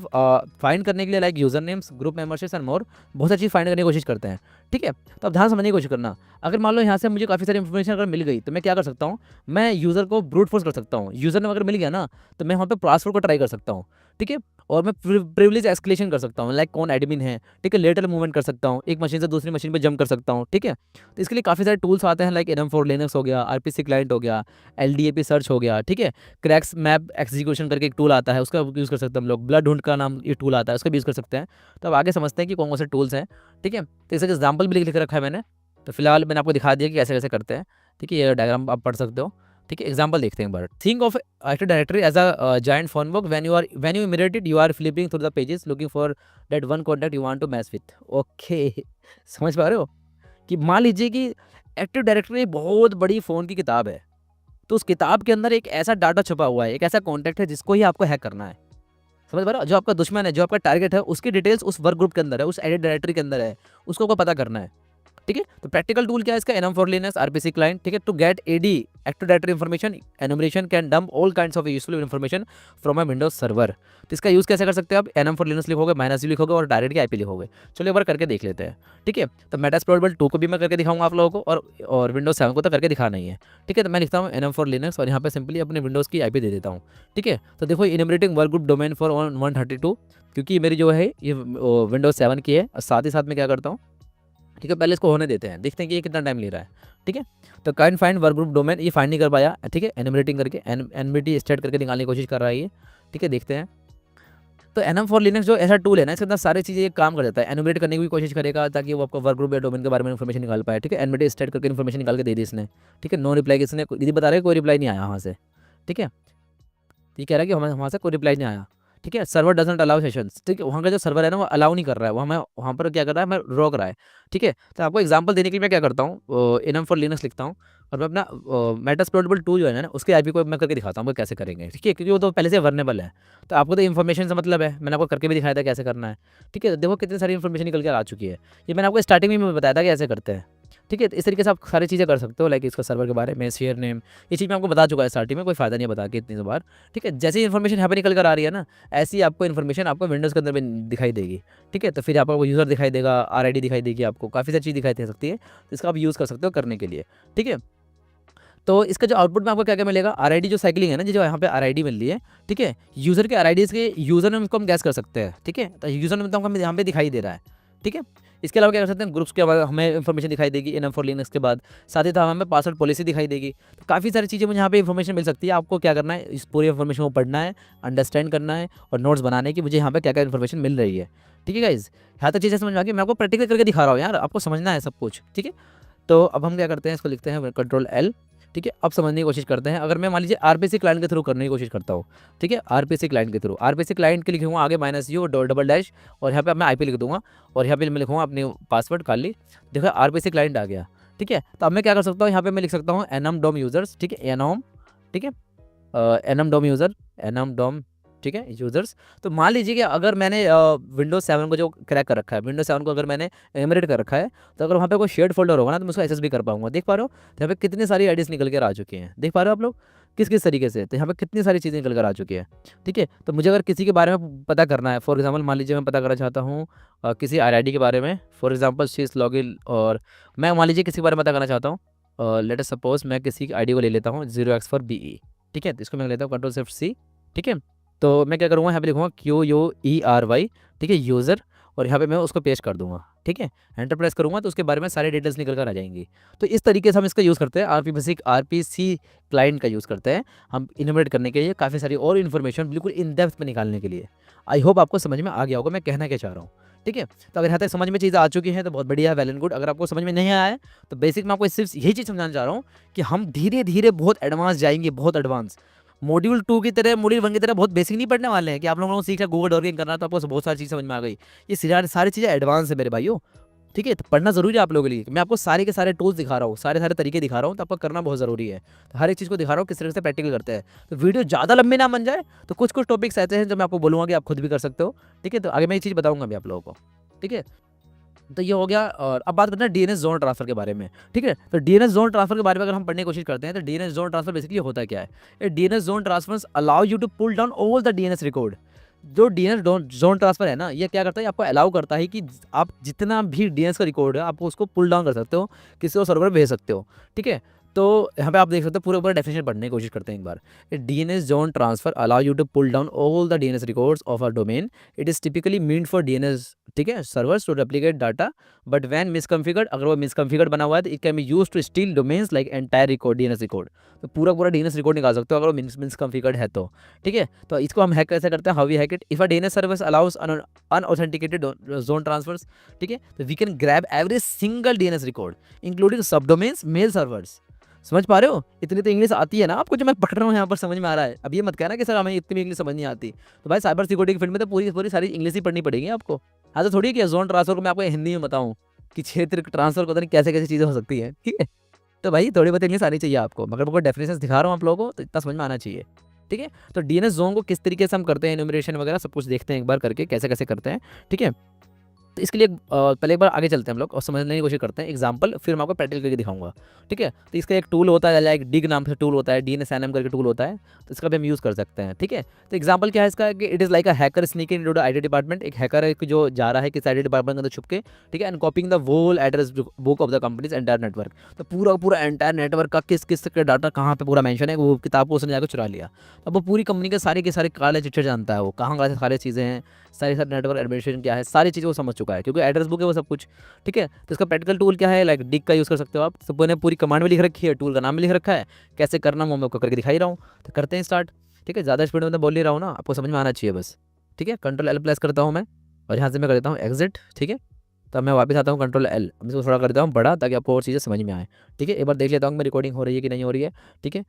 फाइंड करने के लिए, like user names, group memberships and मोर, बहुत सारी चीज़ फाइंड करने की कोशिश करते हैं, ठीक है। तो अब ध्यान समझने की कोशिश करना, अगर मान लो यहाँ से मुझे काफ़ी सारी इन्फॉर्मेशन अगर मिल गई तो मैं क्या कर सकता हूँ, मैं यूज़र को ब्रूट फोर्स कर सकता हूँ। यूज़र नेम अगर मिल गया ना तो मैं वहाँ पे पासवर्ड को ट्राई कर सकता हूँ, ठीक है। और मैं प्रिविलेज एस्केलेशन कर सकता हूँ, लाइक कौन एडमिन है, ठीक है, लेटर मूवमेंट कर सकता हूँ, एक मशीन से दूसरी मशीन पे जंप कर सकता हूँ, ठीक है। तो इसके लिए काफ़ी सारे टूल्स आते हैं, लाइक NM4 लिनक्स हो गया, RPC क्लाइंट हो गया, LDAP सर्च हो गया, ठीक है, क्रैक्स मैप एग्जीक्यूशन करके एक टूल आता है, उसका यूज़ कर सकते हैं हम लोग, ब्लड हुंड का नाम ये टूल आता है, उसका भी यूज़ कर सकते हैं। तो अब आगे समझते हैं कि कौन कौन से टूल्स हैं, ठीक है। तो इसका एग्जाम्पल भी लिख रखा है मैंने, तो फिलहाल मैंने आपको दिखा दिया कि कैसे कैसे करते हैं, ठीक है। ये डायग्राम आप पढ़ सकते हो, ठीक है। एग्जाम्पल देखते हैं एक बार। Think of active directory as a giant phone book, when you immediate it you are flipping through the pages looking for that one contact you want to match with, okay. समझ पा रहे हो कि मान लीजिए कि एक्टिव डायरेक्टरी बहुत बड़ी फ़ोन की किताब है, तो उस किताब के अंदर एक ऐसा डाटा छुपा हुआ है, एक ऐसा कॉन्टैक्ट है जिसको ही आपको हैक करना है। समझ पा रहे हो, जो आपका दुश्मन है, जो आपका टारगेट है, उसकी डिटेल्स उस वर्क ग्रुप के अंदर है, उस एडिट डायरेक्टरी के अंदर है, उसको आपको पता करना है, ठीक है। तो प्रैक्टिकल टूल क्या है इसका, NM4 लिनक्स, RPC क्लाइंट, ठीक है। To get AD active directory information, enumeration can dump all kinds of useful information from a Windows server. तो इसका यूज़ कैसे कर सकते हैं आप, NM4 लिनक्स लिखोगे, -u लिखोगे और डायरेक्ट की IP लिखोगे। चलो एक बार करके देख लेते हैं, ठीक है। तो मेटास्प्लॉइट 2 को भी मैं करके दिखाऊंगा आप लोगों को, और विंडोज 7 को तो करके दिखाना ही है, ठीक है। तो मैं लिखता हूँ NM4 लिनक्स और यहाँ पे सिंपली अपने विंडोज़ की IP दे देता हूँ, ठीक है। तो देखो इनमरेटिंग वर्क ग्रुप डोमेन फॉर 132, क्योंकि मेरी जो है ये विंडोज 7 की है, और साथ ही साथ में क्या करता हूँ, ठीक है, पहले इसको होने देते हैं, देखते हैं कि ये कितना टाइम ले रहा है, ठीक है। तो kind find work group domain, ये फाइंड नहीं कर पाया, ठीक है, एनुमरेटिंग करके NVT स्टार्ट करके निकालने की कोशिश कर रहा है ये, ठीक है, देखते हैं। तो NM4 लिनक्स जो ऐसा टूल है ना, इसके अंदर सारी चीज़ें काम कर देता है, एनुमरेट करने की भी कोशिश करेगा ताकि वो आपको वर्क ग्रुप या डोमेन के बारे में इन्फॉर्मेशन निकाल पाए, ठीक है। NVT स्टार्ट करके इन्फॉर्मेशन निकाल के दे दी इसने, ठीक है। नो रिप्लाई, इसने दीदी बता रहे कोई रिप्लाई नहीं आया वहाँ से, ठीक है। ये कह रहा है कि वहाँ से कोई रिप्लाई नहीं आया, ठीक है। सर्वर डजंट अलाउ सेशंस, ठीक है, वहाँ का जो सर्वर है ना वो अलाउ नहीं कर रहा है, वहाँ पर क्या कर रहा है, मैं रोक रहा है, ठीक है। तो आपको एग्जांपल देने के लिए मैं क्या करता हूँ, NM4 लिनक्स लिखता हूँ और मैं अपना मेटास्प्लॉइट 2 जो है ना उसके IP को मैं करके दिखाता हूँ वो कैसे करेंगे, ठीक है, क्योंकि वो तो पहले से वर्नेबल है। तो आपको तो इन्फॉर्मेशन से मतलब है, मैंने आपको करके भी दिखाया था कैसे करना है, ठीक है। देखो कितनी सारी इन्फॉर्मेशन निकल के आ चुकी है, ये मैंने आपको स्टार्टिंग में बताया था कि ऐसे करते हैं, ठीक है। तो इस तरीके से आप सारी चीज़ें कर सकते हो, लाइक इसका सर्वर के बारे में, शेयर नेम, ये चीज़ मैं आपको बता चुका है स्टार्टिंग में, कोई फ़ायदा नहीं है बता के इतनी बार, ठीक है। जैसे ही इन्फॉर्मेशन यहाँ पे निकल कर आ रही है ना, ऐसी आपको इन्फॉर्मेशन आपको विंडोज़ के अंदर भी दिखाई देगी, ठीक है। तो फिर आपको यूज़र दिखाई देगा, RID दिखाई देगी, आपको काफ़ी सारी चीज़ दिखाई दे सकती है, तो इसका आप यूज़ कर सकते हो करने के लिए, ठीक है। तो इसका जो आउटपुट में आपको क्या क्या मिलेगा, आरआईडी जो साइकिलिंग है ना, जो यहाँ पे आरआईडी मिल रही है, ठीक है, यूज़र के आरआईडी के यूज़र नेम को हम गैस कर सकते हैं, ठीक है, तो यूज़र नेम तो हमें यहाँ पे दिखाई दे रहा है, ठीक है। इसके अलावा क्या कर सकते हैं, ग्रुप्स के बाद हमें इन्फॉर्मेशन दिखाई देगी एनएम फॉर लिनक्स के बाद, साथ ही साथ हमें पासवर्ड पॉलिसी दिखाई देगी। तो काफ़ी सारी चीज़ें मुझे यहाँ पे इन्फॉर्मेशन मिल सकती है। आपको क्या करना है, इस पूरी इन्फॉर्मेशन को पढ़ना है, अंडरस्टैंड करना है और नोट्स बनाने की मुझे यहाँ पे क्या क्या इन्फॉर्मेशन मिल रही है, ठीक है गाइज। यहाँ तक चीज़ें समझ में आ गई, मैं आपको प्रैक्टिकल करके दिखा रहा हूँ यार, आपको समझना है सब कुछ, ठीक है। तो अब हम क्या करते हैं, इसको लिखते हैं कंट्रोल एल, ठीक है। अब समझने की कोशिश करते हैं। अगर मैं मान लीजिए आरपीसी क्लाइंट के थ्रू करने की कोशिश करता हूँ, ठीक है, आरपीसी क्लाइंट के थ्रू, आरपीसी क्लाइंट के लिखूंगा आगे -u डबल डैश और यहाँ पे मैं आईपी लिख दूंगा और यहाँ पे मैं लिखूंगा अपनी पासवर्ड खाली, देखो आरपीसी क्लाइंट आ गया, ठीक है। तो अब मैं क्या कर सकता हूँ, यहाँ पे मैं लिख सकता हूँ एनम डोम यूजर्स, ठीक है, एनोम, ठीक है, एनम डोम यूजर, एनम डोम, ठीक है, यूजर्स। तो मान लीजिए कि अगर मैंने विंडोज 7 को जो क्रैक कर रखा है, विंडोज 7 को अगर मैंने एमरेट कर रखा है, तो अगर वहाँ पे कोई शेयर्ड फोल्डर होगा ना, तो मैं उसको एक्सेस भी कर पाऊंगा। देख पा रहे हो, तो यहाँ पे कितनी सारी आईडीज निकल कर आ चुकी हैं, देख पा रहे हो आप लोग किस किस तरीके से, तो यहाँ पे कितनी सारी चीज़ें निकल कर आ चुकी है, ठीक है। तो मुझे अगर किसी के बारे में पता करना है, फॉर एग्जाम्पल मान लीजिए मैं पता करना चाहता हूँ किसी आरआईडी के बारे में, फॉर एग्जाम्पल शीज लॉगिन, और मैं मान लीजिए किसी के बारे में पता करना चाहता हूँ, लेट अस सपोज मैं किसी की आईडी को ले लेता हूँ 0x4BE, ठीक है, तो इसको मैं लेता हूँ Ctrl+Shift+C, ठीक है। तो मैं क्या करूँगा, यहाँ पे लिखूँगा QUERY, ठीक है, यूज़र, और यहाँ पे मैं उसको पेस्ट कर दूंगा, ठीक है। एंटर प्रेस करूँगा तो उसके बारे में सारे डिटेल्स निकल कर आ जाएंगी। तो इस तरीके से हम इसका यूज़ करते हैं, आरपीसी क्लाइंट का यूज़ करते हैं हम इनोवेट करने के लिए, काफ़ी सारी और इन्फॉर्मेशन बिल्कुल इन डेप्थ में निकालने के लिए। आई होप आपको समझ में आ गया होगा मैं कहना क्या चाह रहा हूँ, ठीक है। तो अगर यहाँ तक समझ में चीज़ें आ चुकी हैं तो बहुत बढ़िया है, वेल एंड गुड। अगर आपको समझ में नहीं आया है तो बेसिक मैं आपको सिर्फ यही चीज़ समझाना चाह रहा हूँ कि हम धीरे धीरे बहुत एडवांस जाएंगे, बहुत एडवांस। मॉड्यूल 2 की तरह, मॉड्यूल 1 की तरह बहुत बेसिक नहीं पढ़ने वाले हैं कि आप लोगों को सीखा गूगल डॉकिंग करना तो आपको बहुत सारी चीज़ समझ में आ गई। ये सारी चीज़ें एडवांस है मेरे भाइयों, ठीक है। तो पढ़ना ज़रूरी है आप लोगों के लिए। मैं आपको सारे के सारे टूल्स दिखा रहा हूँ, सारे तरीके दिखा रहा हूँ, तो आपको करना बहुत ज़रूरी है। तो हर एक चीज़ को दिखा रहा हूँ किस तरह से प्रैक्टिकल करते हैं। तो वीडियो ज़्यादा लंबी ना बन जाए, तो कुछ कुछ टॉपिक्स ऐसे हैं जो मैं आपको बोलूँगा कि आप खुद भी कर सकते हो, ठीक है। तो आगे मैं ये चीज़ बताऊँगा अभी आप लोगों को, ठीक है। तो ये हो गया। और अब बात करते हैं डीएनएस जोन ट्रांसफर के बारे में, ठीक है। तो डीएनएस जोन ट्रांसफर के बारे में अगर हम पढ़ने की कोशिश करते हैं तो डीएनएस जोन ट्रांसफर बेसिकली होता क्या है। ये DNS zone transfers allow you to pull down all the DNS record. जो डीएनएस जोन ट्रांसफर है ना, ये क्या करता है, आपको अलाउ करता है कि आप जितना भी डीएनएस का रिकॉर्ड है आप उसको पुल डाउन कर सकते हो, किसी को सर्वर भेज सकते हो, ठीक है। तो यहाँ पे आप देख सकते हो, पूरा डेफिनेशन पढ़ने की कोशिश करते हैं एक बार। DNS zone transfer allow you to pull down all the DNS records of a domain. It is typically meant for DNS, ठीक है, servers to replicate data, but when misconfigured, अगर वो मिसकॉन्फिगर्ड बना हुआ है तो it can be used to steal domains like entire record, DNS record. तो पूरा डीएनएस रिकॉर्ड निकाल सकते हो अगर वो मिसकॉन्फिगर्ड है तो, ठीक है। तो इसको हम हैक कैसे करते हैं, how we hack it. If a DNS service allows unauthenticated zone transfers, ठीक है, तो we can grab every single DNS record including subdomains, mail servers. समझ पा रहे हो, इतनी तो इंग्लिश आती है ना आपको, जो मैं पढ़ रहा हूँ यहाँ पर समझ में आ रहा है। अब ये मत कहना कि सर हमें इतनी भी इंग्लिश समझ नहीं आती। तो भाई साइबर सिक्योरिटी की फील्ड में तो पूरी सारी इंग्लिश ही पढ़नी पड़ेगी आपको। हाँ, तो थोड़ी कि जोन ट्रांसफर को मैं आपको हिंदी में बताऊँ कि क्षेत्र ट्रांसफर पता नहीं कैसे कैसे चीज़ें हो सकती हैं, ठीक है। तो भाई थोड़ी बहुत इंग्लिश आनी चाहिए आपको, मगर आपको डेफिनेशन दिखा रहा हूँ आप लोगों को, तो इतना समझ में आना चाहिए, ठीक है। तो डीएनएस जोन को किस तरीके से हम करते हैं, एनुमरेशन वगैरह सब कुछ देखते हैं एक बार करके कैसे कैसे करते हैं, ठीक है। तो इसके लिए पहले एक बार आगे चलते हैं हम लोग और समझने की कोशिश करते हैं एग्जांपल, फिर मैं आपको प्रैक्टिकल करके दिखाऊंगा, ठीक है। तो इसका एक टूल होता है, लाइक डिग नाम से टूल होता है, DNSNM करके टूल होता है, तो इसका भी हम यूज़ कर सकते हैं, ठीक है। तो एग्जांपल क्या है इसका कि it is like a hacker sneaking into the IT department. एक हैकर है कि जो जा रहा है किसी आईटी डिपार्टमेंट के अंदर छुप के, ठीक है, and copying the whole address book of the company's entire network. तो पूरा एंटायर नेटवर्क का किस किस के डाटा कहाँ पे पूरा मेंशन है, वो किताब को उसने जाकर चुरा लिया। अब वो पूरी कंपनी के सारे काले चिट्ठे जानता है, वो कहाँ से सारी चीज़ें हैं, सारी नेटवर्क एडमिनिस्ट्रेशन क्या है, सारी चीज़ें वो समझ चुका है क्योंकि एड्रेस बुक है वो सब कुछ, ठीक है। तो इसका प्रैक्टिकल टूल क्या है, लाइक डिग का यूज़ कर सकते हो आप। सब ने पूरी कमांड में लिख रखी है, टूल का नाम भी लिख रखा है, कैसे करना वो मैं आपको करके दिखा ही रहा हूँ। तो करते हैं स्टार्ट, ठीक है। ज़्यादा स्पीड में तो बोल नहीं रहा हूँ ना, आपको समझ में आना चाहिए बस, ठीक है। Ctrl+L प्रेस करता हूँ मैं और यहाँ से मैं कर देता हूँ एग्जिट, ठीक है। तो मैं वापस आता हूँ Ctrl+L, अब इसको थोड़ा कर देता हूँ बड़ा ताकि आपको और चीज़ें समझ में आए, ठीक है। एक बार देख लेता हूँ मैं रिकॉर्डिंग हो रही है कि नहीं हो रही है, ठीक है।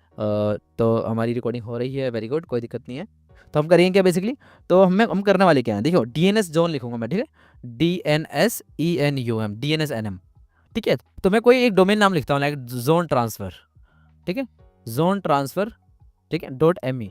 तो हमारी रिकॉर्डिंग हो रही है, वेरी गुड, कोई दिक्कत नहीं है। तो हम करेंगे क्या बेसिकली, तो हम करने वाले क्या है, देखो डीएनएस जोन लिखूंगा मैं, ठीक है, DNSENUM, DNSNM, ठीक है। तो मैं कोई एक डोमेन नाम लिखता हूँ लाइक जोन ट्रांसफर, ठीक है, जोन ट्रांसफर, ठीक है, .me।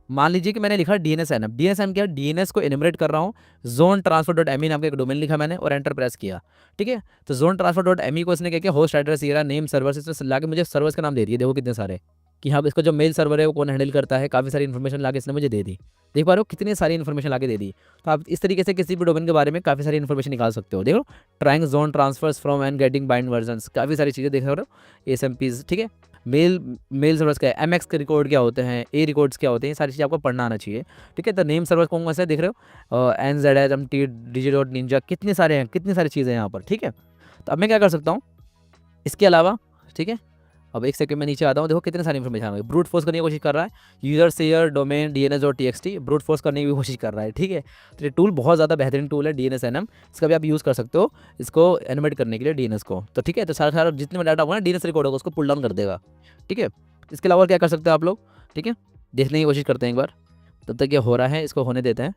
मान लीजिए कि मैंने लिखा DNSNM। DNSNM क्या, डीएनएस को एनिमरेट कर रहा हूँ, जोन ट्रांसफर .me नाम का एक डोमेन लिखा मैंने और एंटर प्रेस किया, ठीक है। तो जोन ट्रांसफर .me को इसने क्या किया, होस्ट एड्रेस ये रहा, नेम सर्वर, इसमें ला के मुझे सर्वर्स का नाम दे दिया, देखो कितने सारे, कि हाँ इसका जो मेल सर्वर है वो कौन हैंडल करता है, काफ़ी सारी इन्फॉर्मेशन लाके इसने मुझे दे दी। देख पा रहे हो कितनी सारी इन्फॉर्मेशन लाके दे दी। तो आप इस तरीके से किसी भी डोमेन के बारे में काफ़ी सारी इन्फॉर्मेशन निकाल सकते हो। देखो trying zone transfers from and getting bind versions, काफ़ी सारी चीज़ें देख रहे हो, SMPs, ठीक है। मेल मेल सर्वर्स क्या है, एमएक्स के रिकॉर्ड क्या होते हैं, ए रिकॉर्ड्स क्या होते हैं, ये सारी चीज़ आपको पढ़ना आना चाहिए। ठीक है, तो नेम सर्वर कौन से देख रहे हो, NZHMT, Digi.Ninja, कितने सारे हैं, कितनी सारी चीज़ें हैं यहाँ पर। ठीक है, तो अब मैं क्या कर सकता हूँ इसके अलावा। ठीक है, अब एक सेकंड में नीचे आता हूँ, देखो कितने सारी इन्फॉर्मेशन आ गई। ब्रूट फोर्स करने की कोशिश कर रहा है, यूजर शेयर डोमेन DNS और TXT ब्रूट फोर्स करने की भी कोशिश कर रहा है। ठीक है, तो ये टूल बहुत ज़्यादा बेहतरीन टूल है DNSNM, इसका भी आप यूज़ कर सकते हो इसको एनिमेट करने के लिए DNS को। तो ठीक है, तो सारा जितने में डाटा होगा ना DNS रिकॉर्ड होगा उसको पुल डाउन कर देगा। ठीक है, इसके अलावा क्या कर सकते हो आप लोग। ठीक है, देखने की कोशिश करते हैं एक बार, तब तक ये हो रहा है इसको होने देते हैं।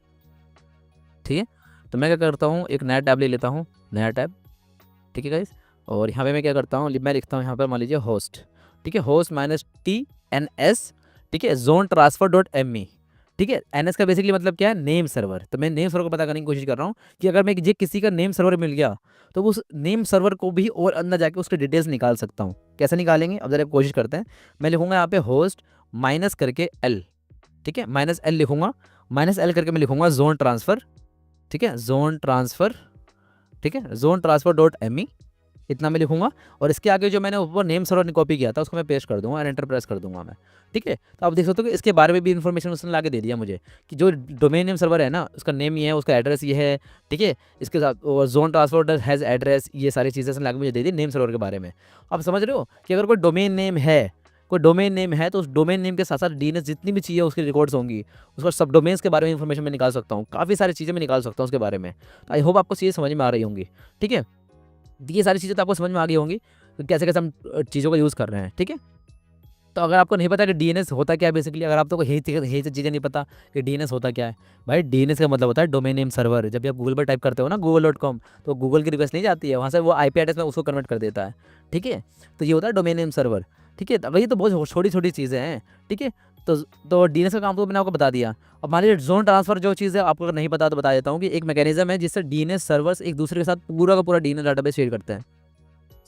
ठीक है, तो मैं क्या करता हूँ, एक नया टैब ले लेता हूँ, नया टैब। ठीक है गाइस, और यहाँ पे मैं क्या करता हूँ, मैं लिखता हूँ यहाँ पर मान लीजिए होस्ट। ठीक है, होस्ट -TNS। ठीक है, ZoneTransfer.me। ठीक है, NS का बेसिकली मतलब क्या है, नेम सर्वर। तो मैं नेम सर्वर को पता करने की कोशिश कर रहा हूँ कि अगर मैं ये किसी का नेम सर्वर मिल गया तो उस नेम सर्वर को भी और अंदर जाके उसके डिटेल्स निकाल सकता हूँ। कैसे निकालेंगे, अब जरा कोशिश करते हैं। मैं लिखूंगा यहाँ पे होस्ट माइनस करके L। ठीक है, -L लिखूंगा, -L करके मैं लिखूंगा जोन ट्रांसफ़र। ठीक है, जोन ट्रांसफ़र। ठीक है, ZoneTransfer.me इतना मैं लिखूंगा, और इसके आगे जो मैंने ऊपर नेम सर्वर कॉपी किया था उसको मैं पेस्ट कर दूंगा और एंटर प्रेस कर दूंगा मैं। ठीक है, तो आप देख सकते हो कि इसके बारे में भी इन्फॉर्मेशन उसने ला के दे दिया मुझे कि जो डोमेन नेम सर्वर है ना उसका नेम ये है, उसका एड्रेस ये है। ठीक है, इसके साथ और जोन ट्रांसफर हैज़ एड्रेस, ये सारी चीज़ें उसने ला के मुझे दे दी नेम सर्वर के बारे में। आप समझ रहे हो कि अगर कोई डोमेन नेम है तो उस डोमेन नेम के साथ साथ DNS जितनी भी चीज़ें उसकी रिकॉर्ड्स होंगी, उसका सब डोमेन्स के बारे में इन्फॉर्मेशन मैं निकाल सकता हूँ, काफ़ी सारी चीज़ें मैं निकाल सकता हूँ उसके बारे में। तो आई होप आपको चीज़ें समझ में आ रही होंगी। ठीक है, ये सारी चीज़ें तो आपको समझ में आ गई होंगी कि कैसे कैसे हम चीज़ों का यूज़ कर रहे हैं। ठीक है, तो अगर आपको नहीं पता कि DNS होता क्या है, बेसिकली अगर आपको यही चीज़ें नहीं पता कि DNS होता क्या है, भाई DNS का मतलब होता है डोमेन नेम सर्वर। जब भी आप गूगल पर टाइप करते हो ना google.com, तो गूगल की रिक्वेस्ट नहीं जाती है, वहाँ से वो IP एड्रेस में उसको कन्वर्ट कर देता है। ठीक है, तो ये होता है डोमेन नेम सर्वर। ठीक है, तो ये तो बहुत छोटी छोटी चीज़ें हैं। ठीक है, तो DNS का काम तो मैंने आपको बता दिया। अब मान लीजिए जोन ट्रांसफर जो चीज़ है आपको अगर नहीं पता तो बता देता हूँ कि एक मैकेनिज्म है जिससे DNS सर्वर्स एक दूसरे के साथ पूरा का पूरा DNS डाटाबेस शेयर करते हैं।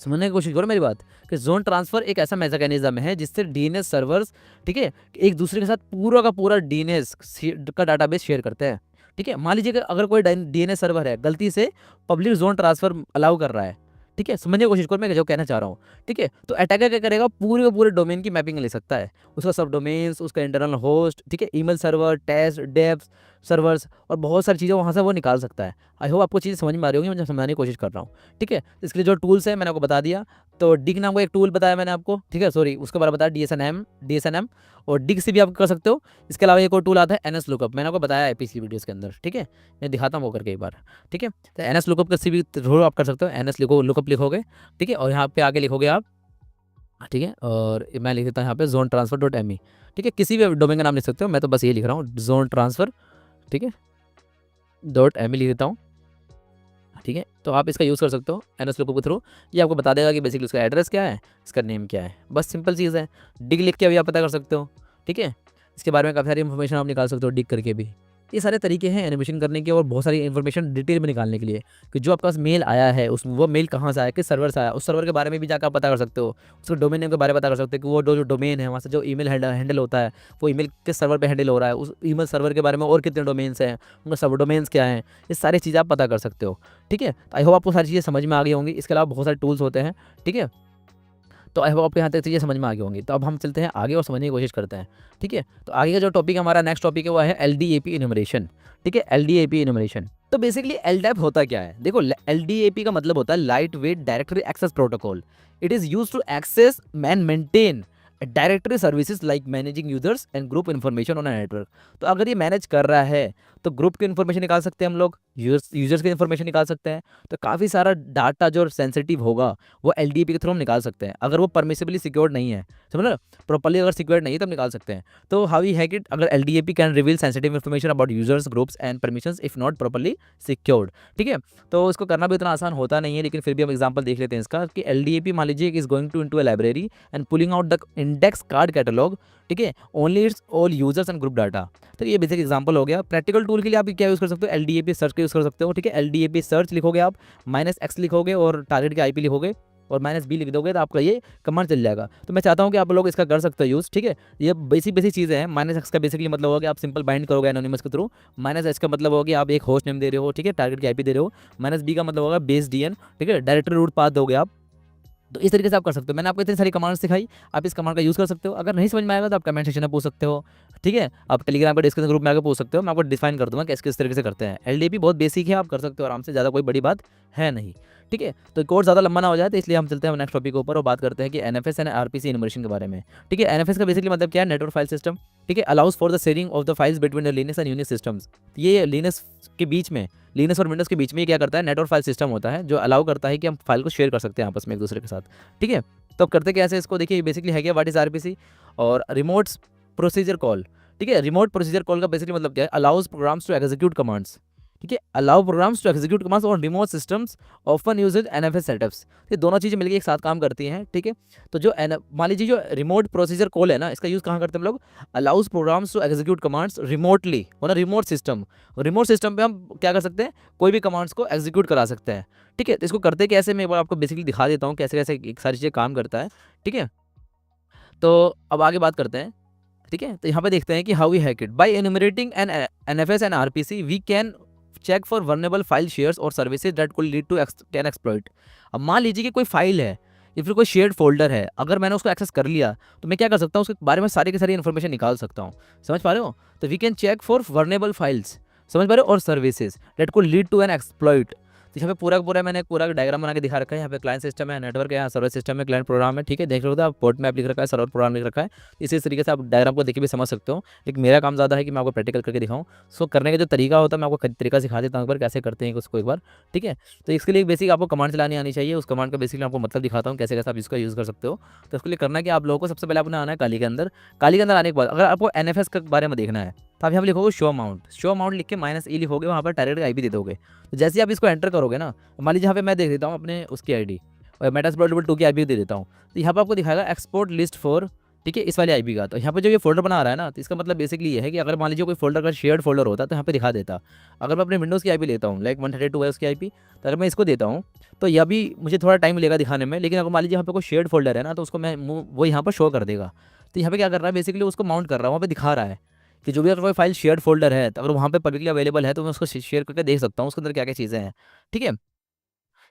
समझने की कोशिश करो मेरी बात, कि जोन ट्रांसफर एक ऐसा मैकेनिज्म है जिससे DNS सर्वर्स, ठीक है, एक दूसरे के साथ पूरा का पूरा DNS का डाटाबेस शेयर करते हैं। ठीक है, मान लीजिए कि अगर कोई DNS सर्वर है गलती से पब्लिक जोन ट्रांसफर अलाउ कर रहा है। ठीक है, समझने की कोशिश करो मैं जो कहना चाह रहा हूँ। ठीक है, तो अटैकर क्या करेगा, पूरे के पूरे डोमेन की मैपिंग ले सकता है, उसका सब डोमेन्स, उसका इंटरनल होस्ट, ठीक है, ईमेल सर्वर, टेस्ट, डेप्स सर्वर्स और बहुत सारी चीज़ें वहाँ से वो निकाल सकता है। आई होप आपको चीज़ें समझ में आ रही होंगी, मैं समझाने की कोशिश कर रहा हूँ। ठीक है, इसके लिए जो टूल्स है मैंने आपको बता दिया। तो डिग नाम का एक टूल बताया मैंने आपको। ठीक है, सॉरी उसके बारे में बताया DSNM, और डिग से भी आप कर सकते हो। इसके अलावा एक और टूल आता है NS लुकअप, मैंने आपको बताया है पिछली वीडियोस के अंदर। ठीक है, मैं दिखाता हूँ वो करके एक बार। ठीक है, तो NS लुकअप से भी थ्रू आप कर सकते हो, NS लुकअप लिखोगे। ठीक है, और यहाँ पे आगे लिखोगे आप, ठीक है, और मैं लिख देता हूँ यहाँ पे ZoneTransfer.me। ठीक है, किसी भी डोमेन का नाम लिख सकते हो, मैं तो बस ये लिख रहा हूँ जोन ट्रांसफर। ठीक है, .me लिख देता हूँ। ठीक है, तो आप इसका यूज़ कर सकते हो NS लुकअप के थ्रू। ये आपको बता देगा कि बेसिकली उसका एड्रेस क्या है, इसका नेम क्या है, बस सिंपल चीज़ है। डिग लिख के अभी आप पता कर सकते हो। ठीक है, इसके बारे में काफ़ी सारी इन्फॉर्मेशन आप निकाल सकते हो डिग करके भी। ये सारे तरीके हैं एनिमेशन करने के और बहुत सारी इन्फॉर्मेशन डिटेल में निकालने के लिए, कि जो आपके पास मेल आया है वो मेल कहाँ से आया, किस सर्वर से आया, उस सर्वर के बारे में भी जाकर आप पता कर सकते हो। उसके डोमेन नेम के बारे में पता कर सकते हो कि वो जो डोमेन है वहाँ से जो ईमेल हैंडल होता है वो ईमेल किस सर्वर पे हैंडल हो रहा है, उस ईमेल सर्वर के बारे में और कितने डोमेन्स हैं, उनका सब डोमेन्स क्या हैं, ये सारी चीज़ें आप पता कर सकते हो। ठीक है, तो आई होप आपको सारी चीज़ें समझ में आ गई होंगी। इसके अलावा बहुत सारे टूल्स होते हैं। ठीक है, तो आई होप आपको यहाँ तक चीज़ें समझ में आ गई होंगी। तो अब हम चलते हैं आगे और समझने की कोशिश करते हैं। ठीक है, तो आगे का जो टॉपिक हमारा नेक्स्ट टॉपिक है वो है LDAP इन्यूमरेशन। ठीक है, LDAP इन्यूमरेशन। तो बेसिकली LDAP होता क्या है, देखो LDAP का मतलब होता है lightweight directory access protocol. It is use to access and maintain directory services like managing users and group information on a network. तो अगर ये मैनेज कर रहा है तो ग्रुप की इन्फॉर्मेशन निकाल सकते हैं हम लोग, यूजर्स की इन्फॉर्मेशन निकाल सकते हैं। तो काफ़ी सारा डाटा जो सेंसिटिव होगा वो LDAP के थ्रू हम निकाल सकते हैं, अगर वो परमिसिबली सिक्योर्ड नहीं है, समझ लो, प्रॉपर्ली अगर सिक्योर्ड नहीं है तब निकाल सकते हैं। तो हाउ ही है कि अगर LDAP can reveal sensitive information about users groups and permissions if not properly secured. ठीक है, तो इसको करना भी उतना आसान होता नहीं है, लेकिन फिर भी हम एग्जांपल देख लेते हैं इसका कि LDAP मान लीजिए is going to into a library and pulling out the index card catalog. ठीक है, only it's all users and group data. तो ये बेसिक एग्जांपल हो गया। प्रैक्टिकल टूल के लिए आप क्या यूज़ कर सकते हो, LDAP सर्च का यूज़ कर सकते हो। ठीक है, LDAP सर्च लिखोगे आप, -x लिखोगे और टारगेट की IP लिखोगे और -b लिख दोगे तो आपका ये कमांड चल जाएगा। तो मैं चाहता हूँ कि आप लोग इसका कर सकते हो यूज़। ठीक है, ये बेसिक चीज़ें हैं। -x का बेसिकली मतलब होगा कि आप सिंपल बाइंड करोगे एनोनिमस के थ्रू। -h का मतलब होगा कि आप एक होस्ट नेम दे रहे हो, ठीक है, टारगेट की IP दे रहे हो। -b का मतलब होगा बेस DN, ठीक है, डायरेक्टरी रूट पाथ दोगे आप। तो इस तरीके से आप कर सकते हो। मैंने आपको इतनी सारी कमांड्स सिखाई, आप इस कमांड का यूज़ कर सकते हो। अगर नहीं समझ में आएगा तो आप कमेंट सेक्शन में पूछ सकते हो, ठीक है। आप टेलीग्राम पे डिस्कशन ग्रुप में आकर पूछ सकते हो, मैं आपको डिफाइन कर दूंगा किस किस तरीके से करते हैं। एलडीपी बहुत बेसिक है, आप कर सकते हो आराम से, ज़्यादा कोई बड़ी बात है नहीं, ठीक है। तो कोर्स ज़्यादा लंबा ना हो जाए, तो इसलिए हम चलते हैं नेक्स्ट टॉपिक के ऊपर और बात करते हैं कि एनएफएस एंड आरपीसी इनवर्शन के बारे में, ठीक है। एनएफएस का बेसिकली मतलब क्या है, नेटवर्क फाइल सिस्टम, ठीक है। Allows for the sharing of the files between the Linux and Unix systems. ये लिनक्स के बीच में, लिनक्स और विंडोज़ के बीच में ये क्या करता है, नेटवर्क फाइल सिस्टम होता है जो अलाउ करता है कि हम फाइल को शेयर कर सकते हैं आपस में एक दूसरे के साथ, ठीक है। तो अब करते कैसे इसको, देखिए बेसिकली है क्या, व्हाट इज आरपीसी और रिमोट प्रोसीजर कॉल, ठीक है। रिमोट प्रोसीजर कॉल का बेसिकली मतलब क्या है, allows programs to execute commands, ठीक है। Allow programs to execute commands और remote systems often uses NFS setups. ये दोनों चीज़ें मिलकर एक साथ काम करती हैं, ठीक है। तो जो मान लीजिए जो रिमोट प्रोसीजर कॉल है ना, इसका यूज़ कहाँ करते हैं हम लोग, allows programs to execute commands remotely on a remote system. Remote system पे हम क्या कर सकते हैं, कोई भी कमांड्स को एग्जीक्यूट करा सकते हैं, ठीक है। तो इसको करते कैसे, मैं एक बार आपको बेसिकली दिखा देता हूँ कैसे कैसे एक सारी चीज़ें काम करता है, ठीक है। तो अब आगे बात करते हैं, ठीक है। तो यहाँ पे देखते हैं कि how we hack it by enumerating an NFS and RPC we can check for vulnerable file shares और services that could lead to can exploit. अब मान लीजिए कि कोई फाइल है या फिर कोई शेयर्ड फोल्डर है, अगर मैंने उसको एक्सेस कर लिया तो मैं क्या कर सकता हूँ, उसके बारे में सारी की सारी इन्फॉर्मेशन निकाल सकता हूँ, समझ पा रहे हो। तो we can check for vulnerable files, समझ पा रहे हो, और services that could lead to an exploit. तो यहाँ पे पूरा का पूरा मैंने एक पूरा डायग्राम बना के दिखा रखा है। यहाँ पे क्लाइंट सिस्टम है, नेटवर्क है, यहाँ सर्वर सिस्टम है, क्लाइंट प्रोग्राम है, ठीक है। देख रहे हो आप, पोर्ट मैप लिख रखा है, सर्वर प्रोग्राम लिख रखा है। इसी तरीके से आप डायग्राम को देखिए भी समझ सकते हो, लेकिन मेरा काम ज़्यादा है कि मैं आपको प्रैक्टिकल करके दिखाऊँ। सो करने का जो तरीका होता है मैं आपको तरीका सिखा देता हूँ, एक बार कैसे करते हैं उसको एक बार, ठीक है। तो इसके लिए बेसिक आपको कमांड चलानी आनी चाहिए, उस कमांड का बेसिकली आपको मतलब दिखाता हूँ कैसे कैसे आप इसका यूज़ कर सकते हो। तो इसके लिए करना है कि आप लोगों को सबसे पहले अपने आना है काली के अंदर। काली के अंदर आने के बाद अगर आपको एनएफएस के बारे में देखना है तो आप यहाँ पे लिखोगे शो अमाउंट, शो अमाउंट लिख के -e लिखोगे, वहाँ पर डायरेक्ट आईपी दे दोगे। तो जैसे ही आप इसको एंटर करोगे ना, मान लीजिए यहाँ पे मैं देख देता हूँ अपने उसकी आईडी और मेटास्प्लॉइट 2 की आईपी दे देता हूँ, तो यहाँ पे आपको दिखाएगा एक्सपोर्ट लिस्ट फॉर, ठीक है, इस वाली आईपी का। तो यहाँ पे जो ये फोल्डर बना रहा है ना, तो इसका मतलब बेसिकली ये है कि अगर मान लीजिए कोई फोल्डर का शेयर्ड फोल्डर होता तो यहाँ पे दिखा देता। अगर मैं अपने विंडोज़ की आईपी लेता हूँ, लाइक 132 है उसकी आईपी, तो अगर मैं इसको देता हूँ तो यह भी मुझे थोड़ा टाइम मिलेगा दिखाने में, लेकिन अगर मान लीजिए यहाँ पे कोई शेयर्ड फोल्डर है ना, तो उसको मैं वो यहाँ पर शो कर देगा। तो यहाँ पे क्या कर रहा है, बेसिकली उसको माउंट कर रहा है, वहाँ पे दिखा रहा है कि जो भी अगर कोई फाइल शेयर्ड फोल्डर है, तो अगर वहाँ पे पब्लिकली अवेलेबल है तो मैं उसको शेयर करके देख सकता हूँ उसके अंदर क्या क्या चीज़ें हैं, ठीक है।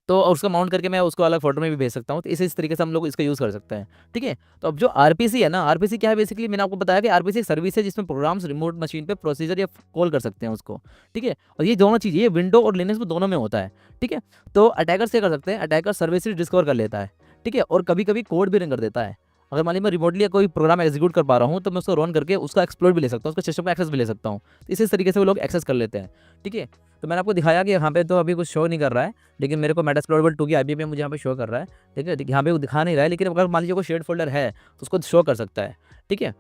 तो और उसका माउंट करके मैं उसको अलग फोल्डर में भी भेज सकता हूँ। तो इस तरीके से हम लोग इसका यूज़ कर सकते हैं, ठीक है। तो अब जो आरपीसी है ना, आरपीसी क्या है, बेसिकली मैंने आपको बताया कि आरपीसी एक सर्विस है जिसमें प्रोग्राम्स रिमोट मशीन पे प्रोसीजर या कॉल कर सकते हैं उसको, ठीक है। और ये दोनों चीज़, ये विंडो और लिनक्स में दोनों में होता है, ठीक है। तो अटैकर से कर सकते हैं, अटैकर सर्विसेज डिस्कवर कर लेता है, ठीक है, और कभी कभी कोड भी रन कर देता है। अगर मान लीजिए मैं रिमोटली कोई प्रोग्राम एग्जीक्यूट कर पा रहा हूँ तो मैं उसको रन करके उसका एक्सप्लोर भी ले सकता हूँ, उसका सिस्टम का एक्सेस भी ले सकता हूँ। तो इसी तरीके से वो लोग एक्सेस कर लेते हैं, ठीक है। तो मैंने आपको दिखाया कि यहाँ पे तो अभी कुछ शो नहीं कर रहा है, लेकिन मेरे को मेटास्प्लॉइट 2 की आईपी पे मुझे यहाँ पे शो कर रहा है, ठीक है। यहाँ पे वो दिखा नहीं रहा है, लेकिन अगर मान लीजिए कोई शेयर्ड फोल्डर है तो उसको शो कर सकता है, ठीक है।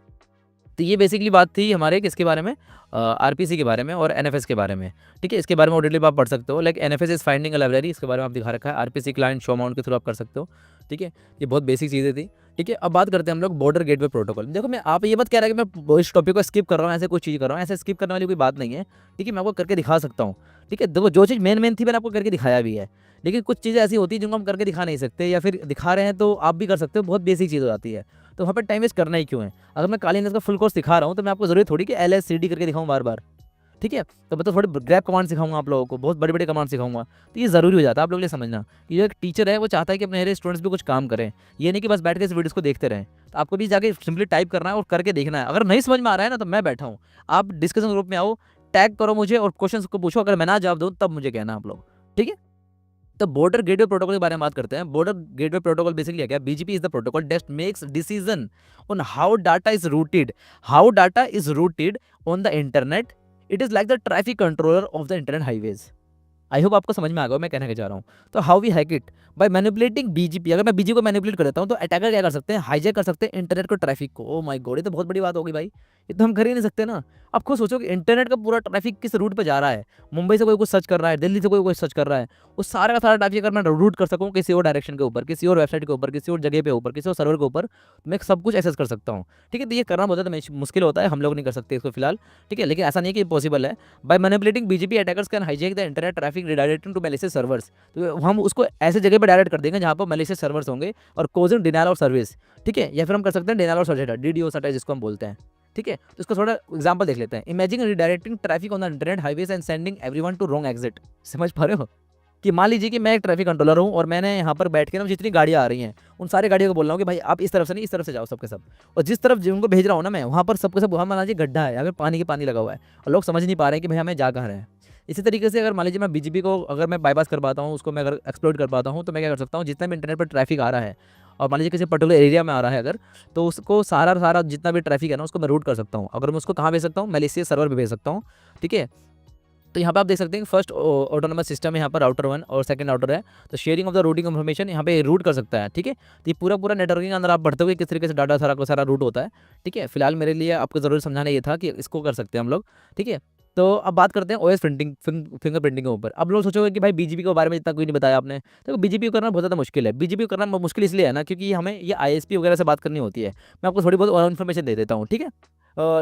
तो ये बेसिकली बात थी हमारे किसके बारे में, आरपीसी के बारे में और एनएफएस के बारे में, ठीक है। इसके बारे में ऑडिटली आप पढ़ सकते हो, like NFS is finding a library, इसके बारे में आप दिखा रखा है। आरपीसी क्लाइंट शो अमाउंट के थ्रू आप कर सकते हो, ठीक है। ये बहुत बेसिक चीज़ें थी, ठीक है। अब बात करते हैं हम लोग बॉर्डर गेटवे प्रोटोकॉल। देखो मैं, आप ये मत कह रहा कि मैं इस टॉपिक को स्किप कर रहा हूँ, ऐसे कुछ चीज़ कर रहा हूँ, ऐसे स्किप करने वाली कोई बात नहीं है, ठीक है। मैं आपको करके दिखा सकता हूँ, ठीक है। देखो जो चीज़ मेन थी मैंने आपको करके दिखाया भी है, लेकिन कुछ चीज़ें ऐसी होती हैं जिनको हम करके दिखा नहीं सकते, या फिर दिखा रहे हैं तो आप भी कर सकते हो, बहुत बेसिक चीज़ हो जाती है। तो वहाँ पर टाइम वेस्ट करना ही क्यों है। अगर मैं काली लिनक्स का फुल कोर्स दिखा रहा हूँ तो मैं आपको ज़रूरी थोड़ी कि LSCD करके दिखाऊँ बार बार, ठीक है। तो मैं तो थोड़े ग्रैब कमांड सिखाऊंगा आप लोगों को, बहुत बड़े बड़े कमांड सिखाऊंगा। तो ये ज़रूरी हो जाता है आप लोगों के लिए समझना कि जो एक टीचर है वो चाहता है कि अपने स्टूडेंट्स भी कुछ काम करें, ये नहीं कि बस बैठ के इस वीडियोस को देखते रहें। तो आपको भी जाके सिंपली टाइप करना है और करके देखना है। अगर नहीं समझ में आ रहा है ना, तो मैं बैठा हूँ, आप डिस्कशन ग्रुप में आओ, टैग करो मुझे और क्वेश्चन को पूछो, अगर मैं ना जवाब दूँ तब मुझे कहना आप लोग, ठीक है। तो बॉर्डर गेटवे प्रोटोकॉल के बारे में बात करते हैं। बॉर्डर गेटवे प्रोटोकॉल बेसिकली क्या है, BGP is the protocol that makes decision on how data is routed on the internet. It is like the traffic controller of the internet highways. I hope आपको समझ में आ गया मैं कहना क्या चाह रहा हूँ। तो how we hack it by manipulating BGP. अगर मैं बीजी को मैनिपुलेट कर देता हूँ तो अटैकर क्या कर सकते हैं, हाईजैक कर सकते हैं इंटरनेट को, ट्रैफिक को। ओ माय गॉड, ये तो बहुत बड़ी बात हो गई भाई, ये तो हम कर ही नहीं सकते ना। आप खुद सोचो कि इंटरनेट का पूरा ट्रैफिक किस रूट पे जा रहा है। मुंबई से कोई कुछ सर्च कर रहा है, दिल्ली से कोई कुछ सर्च कर रहा है, उस सारा का सारा ट्रैफिक अगर मैं रूट कर सकूँ किसी और डायरेक्शन के ऊपर, किसी और वेबसाइट के ऊपर, किसी और जगह पे ऊपर, किसी और सर्वर के ऊपर, मैं सब कुछ एक्सेस कर सकता हूँ, ठीक है। तो ये करना बहुत ज़्यादा मुश्किल होता है, हम लोग नहीं कर सकते इसको फिलहाल, ठीक है। लेकिन ऐसा नहीं कि पॉसिबल है। By manipulating BGP attackers can hijack the internet traffic redirecting to malicious servers. तो हम उसको ऐसे जगह पर डायरेक्ट कर देंगे जहाँ पर मैलिशियस सर्वर्स होंगे और कॉजिंग डिनायल ऑफ सर्विस, ठीक है। या फिर हम कर सकते हैं denial of service, DDoS attack जिसको हम बोलते हैं, ठीक है। तो इसको थोड़ा एग्जांपल देख लेते हैं। Imagine redirecting traffic on the internet highways and sending everyone to wrong exit. समझ पा रहे हो, कि मान लीजिए कि मैं एक ट्रैफिक कंट्रोलर हूँ और मैंने यहाँ पर बैठ के ना जितनी गाड़ियाँ आ रही हैं उन सारी गाड़ियों को बोल रहा हूँ कि भाई आप इस तरफ से नहीं इस तरफ से जाओ सबके सब, और जिस तरफ जिनको भेज रहा हूँ ना मैं वहाँ पर सबके सब वहाँ मान लीजिए गड्ढा है, अगर पानी के पानी लगा हुआ है और लोग समझ नहीं पा रहे हैं कि भाई हमें जा कहाँ रहे हैं। इसी तरीके से अगर मान लीजिए मैं बीजेपी को अगर मैं बाईपास कर पाता हूँ, उसको मैं अगर एक्सप्लोर कर पाता हूँ, तो मैं क्या कर सकता हूँ, जितना भी इंटरनेट पर ट्रैफिक आ रहा है और मान लीजिए किसी पर्टिकुलर एरिया में आ रहा है अगर, तो उसको सारा सारा जितना भी ट्रैफिक है ना उसको मैं रूट कर सकता हूँ। अगर मैं उसको कहाँ भेज सकता हूँ, मैलिशियस सर्वर पे भेज सकता हूँ। ठीक है, तो यहाँ पे आप देख सकते हैं फर्स्ट ऑटोनोमस सिस्टम है यहाँ पर राउटर 1 और सेकंड राउटर है, तो sharing of the routing information यहाँ पे रूट कर सकता है। ठीक है, तो ये पूरा पूरा नेटवर्किंग के अंदर आप बढ़ते हुए किस तरीके से डाटा सारा को सारा रूट होता है। ठीक है, फिलहाल मेरे लिए आपको ज़रूर समझाना ये था कि इसको कर सकते हैं हम लोग। ठीक है, तो अब बात करते हैं ओएस प्रिंटिंग फिंगरप्रिंटिंग के ऊपर। अब लोग सोचोगे कि भाई बीजीपी के बारे में इतना कोई नहीं बताया आपने, तो बीजीपी को करना बहुत ज़्यादा मुश्किल है। बीजीपी को करना मुश्किल इसलिए है ना क्योंकि हमें ये आईएसपी वगैरह से बात करनी होती है। मैं आपको थोड़ी बहुत और इन्फॉर्मेशन दे देता हूँ। ठीक है,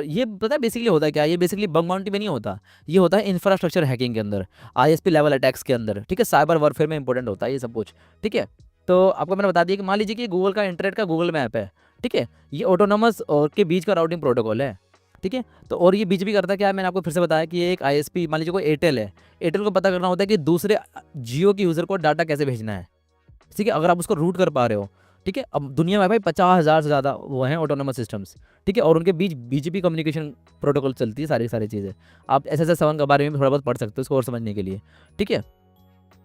ये पता है बेसिकली होता है क्या, ये बेसिकली बग बाउंटी में नहीं होता, ये होता है इंफ्रास्ट्रक्चर हैकिंग के अंदर, आईएसपी लेवल अटैक्स के अंदर। ठीक है, साइबर वॉरफेयर में इंपॉर्टेंट होता है ये सब कुछ। ठीक है, तो आपको मैंने बता दिया कि मान लीजिए कि गूगल का इंटरनेट का गूगल मैप है। ठीक है, ये ऑटोनोमस और के बीच का राउटिंग प्रोटोकॉल है। ठीक है, तो और ये बीच भी करता क्या है, मैंने आपको फिर से बताया कि ये एक आईएसपी, मान लीजिए कोई एयरटेल है, एयरटेल को पता करना होता है कि दूसरे जियो के यूज़र को डाटा कैसे भेजना है। ठीक है, अगर आप उसको रूट कर पा रहे हो। ठीक है, अब दुनिया में भाई 50,000 से ज़्यादा वो हैं ऑटोनोमस सिस्टम्स। ठीक है, और उनके बीच बीजीपी कम्युनिकेशन प्रोटोकॉल चलती है, सारी सारी चीज़ें। आप SSL 7 के बारे में भी थोड़ा बहुत पढ़ सकते हो इसको और समझने के लिए। ठीक है,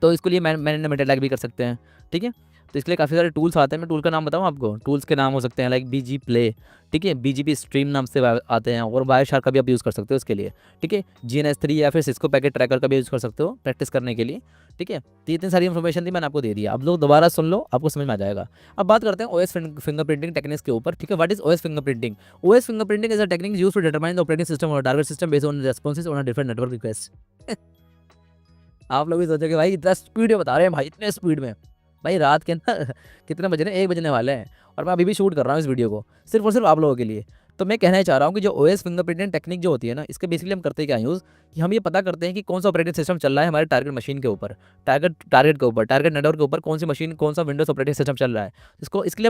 तो इसके लिए मैन अटैक भी कर सकते हैं। ठीक है, तो इसके लिए काफ़ी सारे टूल्स आते हैं। मैं टूल का नाम बताऊँ आपको, टूल्स के नाम हो सकते हैं लाइक बीजी प्ले। ठीक है, बीजीपी स्ट्रीम नाम से आते हैं, और वायरशार्क का भी आप यूज़ कर सकते हो इसके लिए। ठीक है, GNS3 या फिर सिस्को पैकेट ट्रैकर का भी यूज़ कर सकते हो प्रैक्टिस करने के लिए। ठीक है, तो इतनी सारी इन्फॉर्मेशन थी मैंने आपको दे दिया, अब लोग दोबारा सुन लो, आपको समझ में आ जाएगा। अब बात करते हैं ओएस फिंगरप्रिंटिंग टेक्निक्स के ऊपर। ठीक है, what is OS fingerprinting? OS fingerprinting is a technique used to determine the operating system और target system based on responses on a different network request. आप लोग भी सोचोगे भाई इतना स्पीड में बता रहे हैं, भाई इतने स्पीड में। भाई रात के ना कितने बज रहे हैं, 1 बजने वाले हैं, और मैं अभी भी शूट कर रहा हूँ इस वीडियो को सिर्फ और सिर्फ आप लोगों के लिए। तो मैं कहना चाह रहा हूँ कि जो ओएस फिंगरप्रिंटिंग टेक्निक जो होती है ना, इसके बेसिकली हम करते क्या यूज़, कि हम ये पता करते हैं कि कौन सा ऑपरेटिंग सिस्टम चल रहा है हमारे टारगेट मशीन के ऊपर, टारगेट के ऊपर, टारगेट नेटवर्क के ऊपर कौन सी मशीन, कौन सा विंडोज ऑपरेटिंग सिस्टम चल रहा है। इसके लिए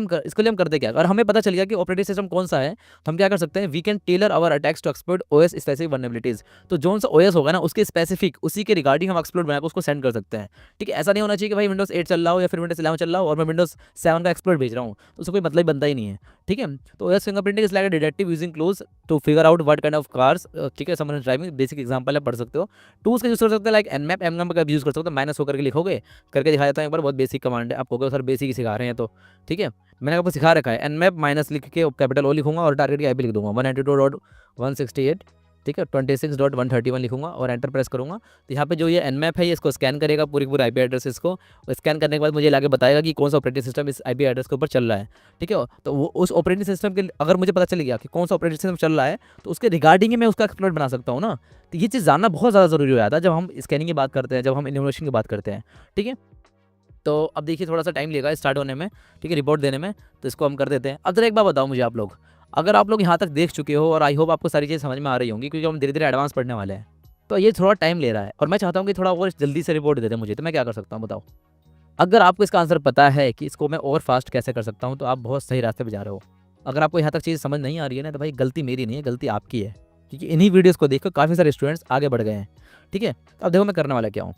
हम करते क्या, अगर हमें पता चल गया कि ऑपरेटिंग सिस्टम कौन सा है, तो हम क्या कर सकते हैं, we can tailor our attacks to exploit OS specific vulnerabilities. तो जो सा ओएस होगा ना उसके स्पेसिफिक उसी के रिगार्डिंग हम एक्सप्लोर बनाकर उसको सेंड कर सकते हैं। ठीक है, ऐसा नहीं होना चाहिए कि भाई विंडोज 8 चल रहा हो या फिर विंडोज 11 चल रहा हो और मैं विंडोज 7 का एक्सप्लोर भेज रहा हूँ, तो उसका कोई मतलब बनता ही नहीं है। ठीक है, तो OS fingerprinting is like a detective using clues to figure out what kind of cars. ठीक है, समन ड्राइविंग बेसिक एग्जांपल है, पढ़ सकते हो। टूल्स का यूज कर सकते हैं लाइक एनमैप का यूज कर सकते हो, माइनस होकर के लिखोगे, करके दिखा देता हूँ एक बार, बहुत बेसिक कमांड है, आपको सर बेसिक ही सिखा रहे हैं तो। ठीक है, मैंने आपको सिखा रखा है, एनमैप माइनस लिख के कैपिटल ओ लिखूंगा और टारगेट की आईपी लिख दूंगा 192.168। ठीक है, 26.131 लिखूंगा और एंटर प्रेस करूंगा, तो यहाँ पे जो ये एनमैप है ये इसको स्कैन करेगा पूरी आईपी एड्रेस, इसको स्कैन करने के बाद मुझे लाके बताएगा कि कौन सा ऑपरेटिंग सिस्टम इस आईपी एड्रेस के ऊपर चल रहा है। ठीक है, तो वो उस ऑपरेटिंग सिस्टम के अगर मुझे पता चल गया कि कौन सा ऑपरेटिंग सिस्टम चल रहा है, तो उसके रिगार्डिंग मैं उसका एक्सप्लोर बना सकता हूँ ना। तो ये चीज़ जानना बहुत ज़्यादा ज़रूरी हो जाता है जब हम स्कैनिंग की बात करते हैं, जब हम इनोवेशन की बात करते हैं। ठीक है, तो अब देखिए थोड़ा सा टाइम लेगा स्टार्ट होने में, ठीक है, रिपोर्ट देने में, तो इसको हम कर देते हैं। अब जरा एक बार बताओ मुझे आप लोग, अगर आप लोग यहाँ तक देख चुके हो और आई होप आपको सारी चीज़ समझ में आ रही होंगी क्योंकि हम धीरे धीरे एडवांस पढ़ने वाले हैं, तो ये थोड़ा टाइम ले रहा है और मैं चाहता हूँ कि थोड़ा और जल्दी से रिपोर्ट दे दें मुझे, तो मैं क्या कर सकता हूँ बताओ। अगर आपको इसका आंसर पता है कि इसको मैं और फास्ट कैसे कर सकता हूँ, तो आप बहुत सही रास्ते पर जा रहे हो। अगर आपको यहाँ तक चीज़ समझ नहीं आ रही है ना, तो भाई गलती मेरी नहीं है, गलती आपकी है, क्योंकि इन्हीं वीडियोज़ को देखकर काफ़ी सारे स्टूडेंट्स आगे बढ़ गए हैं। ठीक है, तो अब देखो मैं करने वाला क्या हूँ,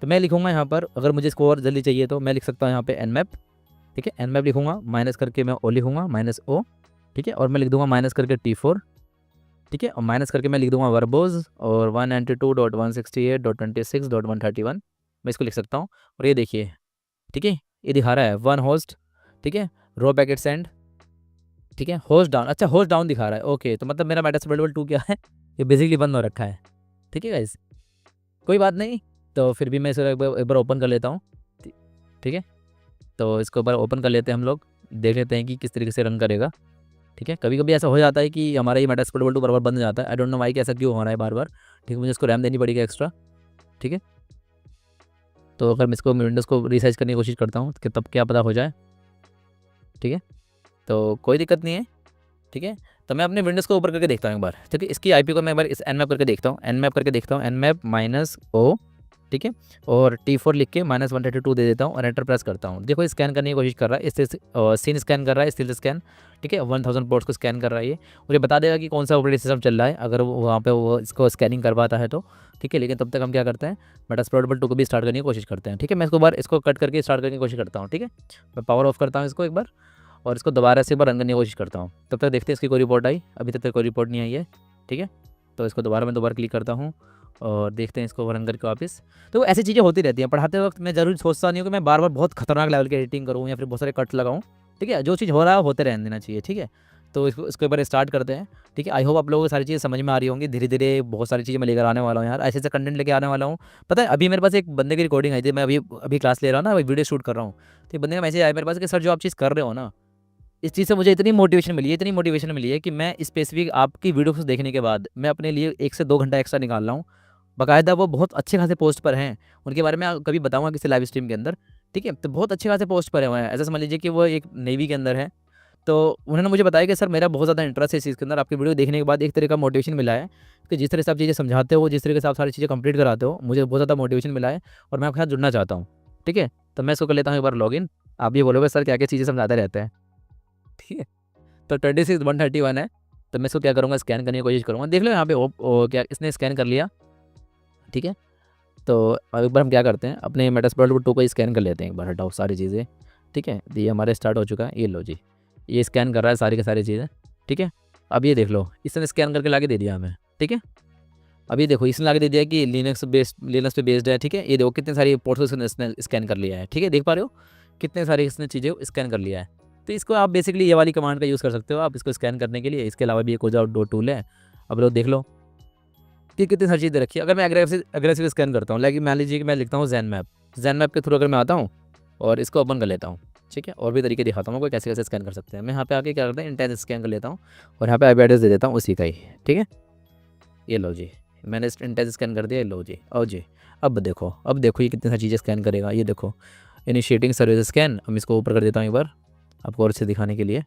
तो मैं लिखूंगा यहाँ पर, अगर मुझे इसको और जल्दी चाहिए तो मैं लिख सकता हूँ यहाँ पे nmap। ठीक है, nmap लिखूंगा, माइनस करके मैं ओ लिखूंगा -o। ठीक है, और मैं लिख दूंगा माइनस करके T4। ठीक है, और माइनस करके मैं लिख दूंगा वर्बोज और 192.168.26.131 मैं इसको लिख सकता हूँ। और ये देखिए, ठीक है, ये दिखा रहा है 1 होस्ट। ठीक है, रो पैकेट सेंड। ठीक है, होस्ट डाउन, अच्छा होस्ट डाउन दिखा रहा है, ओके, तो मतलब मेरा मेटास्प्लोइट 2 क्या है, ये बेसिकली बंद हो रखा है। ठीक है गाइस, कोई बात नहीं, तो फिर भी मैं इसे एक बार ओपन कर लेता हूँ। ठीक है, तो इसको एक बार ओपन कर लेते हैं हम लोग, देख लेते हैं कि किस तरीके से रन करेगा। ठीक है, कभी कभी ऐसा हो जाता है कि हमारा ये मेटास्प्लोइट 2 बार बंद हो जाता है, आई डोंट नो वाई, कैसा क्यों हो रहा है बार बार। ठीक है, मुझे इसको रैम देनी पड़ेगी एक्स्ट्रा। ठीक है, तो अगर मैं इसको विंडोज़ को रिसाइज करने की कोशिश करता हूँ कि तब क्या पता हो जाए। ठीक है, तो कोई दिक्कत नहीं है। ठीक है, तो मैं अपने विंडोज़ को ऊपर करके देखता हूँ एक बार। ठीक है, इसकी आईपी को मैं एक बार इस nmap करके देखता हूँ, nmap करके देखता हूँ, nmap -o। ठीक है, और T4 लिख के -132 दे देता हूँ और एंटर प्रेस करता हूँ। देखो स्कैन करने की कोशिश कर रहा है, इससे सीन स्कैन कर रहा है, स्टिल स्कैन, ठीक है, 1000 पोर्ट्स को स्कैन कर रहा है ये, और ये बता देगा कि कौन सा ऑपरेटिंग सिस्टम चल रहा है अगर वहाँ पे वो इसको स्कैनिंग कर पाता है तो, ठीक है। लेकिन तब तक हम क्या करते हैं, मेटास्प्लोइटेबल 2 को भी स्टार्ट करने की कोशिश करते हैं, ठीक है। मैं इसको कट करके स्टार्ट करने की कोशिश करता हूँ, ठीक है। मैं पावर ऑफ करता हूँ इसको एक बार और इसको दोबारा से एक बार रन करने की कोशिश करता हूँ। तब तक देखते हैं इसकी कोई रिपोर्ट आई, अभी तक कोई रिपोर्ट नहीं आई है, ठीक है। तो इसको मैं दोबारा क्लिक करता हूँ और देखते हैं इसको रन करके वापस। तो ऐसी चीज़ें होती रहती हैं पढ़ाते वक्त। मैं ज़रूर सोचता नहीं हूँ कि मैं बार बार बहुत खतरनाक लेवल की एडिटिंग करूँ या फिर बहुत सारे कट्स लगाऊँ, ठीक है। जो चीज़ हो रहा है होते रहने देना चाहिए, ठीक है। तो इसको एक बार स्टार्ट करते हैं, ठीक है। आई होप आप लोगों को सारी चीज़ें समझ में आ रही होंगी। धीरे धीरे बहुत सारी चीज़ें मैं लेकर आने वाला हूँ यार, ऐसे कंटेंट लेके आने वाला हूँ। पता है अभी मेरे पास एक बंदे की रिकॉर्डिंग आई थी, मैं अभी क्लास ले रहा हूँ ना, वीडियो शूट कर रहा हूँ, तो बंदे का मैसेज आया मेरे पास कि सर जो आप चीज़ कर रहे हो ना, इस चीज़ से मुझे इतनी मोटिवेशन मिली है कि मैं स्पेसिफिक आपकी वीडियो को देखने के बाद मैं अपने लिए 1 से 2 घंटा एक्स्ट्रा निकाल रहा हूँ। बाकायदा वो बहुत अच्छे खासे पोस्ट पर हैं, उनके बारे में कभी बताऊँगा किसी लाइव स्ट्रीम के अंदर, ठीक है। तो बहुत अच्छे खासे पोस्ट पर हैं। ऐसा समझ लीजिए कि वो एक नेवी के अंदर है, तो उन्होंने मुझे बताया कि सर मेरा बहुत ज़्यादा इंटरेस्ट है इस चीज़ के अंदर, आपकी वीडियो देखने के बाद एक तरह का मोटिवेशन मिला है कि जिस तरह से आप चीज़ें समझाते हो, जिस तरीके से आप सारी चीज़ें कंप्लीट कराते हो, मुझे बहुत ज़्यादा मोटिवेशन मिला है और मैं आपके साथ जुड़ना चाहता हूँ, ठीक है। तो मैं इसको कर लेता हूँ एक बार लॉगिन। आप ये बोलोगे सर क्या-क्या चीज़ें समझाते रहते हैं, ठीक है। तो 26131 है, तो मैं इसको क्या करूँगा, स्कैन करने की कोशिश करूँगा। देख लो यहाँ पे क्या इसने स्कैन कर लिया, ठीक है। तो अब एक बार हम क्या करते हैं, अपने मेटास्प्लोइटेबल 2 को स्कैन कर लेते हैं एक बार, हटाओ सारी चीज़ें, ठीक है। तो ये हमारे स्टार्ट हो चुका है, ये लो जी, ये स्कैन कर रहा है सारी की सारी चीज़ें, ठीक है। अब ये देख लो इसने स्कैन करके लाके दे दिया हमें, ठीक है। अब ये देखो इसने लाके दे दिया कि लिनक्स पे बेस्ड है, ठीक है। ये देखो कितने सारी पोर्ट्स इसने स्कैन कर लिया है, ठीक है। देख पा रहे हो कितने सारी इसने चीज़ें स्कैन कर लिया है। तो इसको आप बेसिकली ये वाली कमांड का यूज़ कर सकते हो आप इसको स्कैन करने के लिए। इसके अलावा भी एक दो टूल है। अब लोग देख लो कि कितनी सारी चीज़ें रखी है। अगर मैं एग्रेसिव स्कैन करता हूँ, लाइक मान लीजिए कि मैं लिखता हूँ जैन मैप के थ्रू अगर मैं आता हूँ और इसको ओपन कर लेता हूँ, ठीक है। और भी तरीके दिखाता हूँ आपको कैसे कैसे स्कैन कर सकते हैं। मैं यहाँ पे आके क्या करता हूँ, इंटेंस स्कैन कर लेता हूँ और यहाँ पे आईपी एड्रेस दे देता हूँ उसी का ही, ठीक है। ये लो जी, मैंने इंटेंस स्कैन कर दिया, ये लो जी। और जी अब देखो ये कितनी सारी चीज़ें स्कैन करेगा। ये देखो इनिशिएटिंग सर्विस स्कैन, हम इसको ऊपर कर देता हूँ एक बार आपको और से दिखाने के लिए,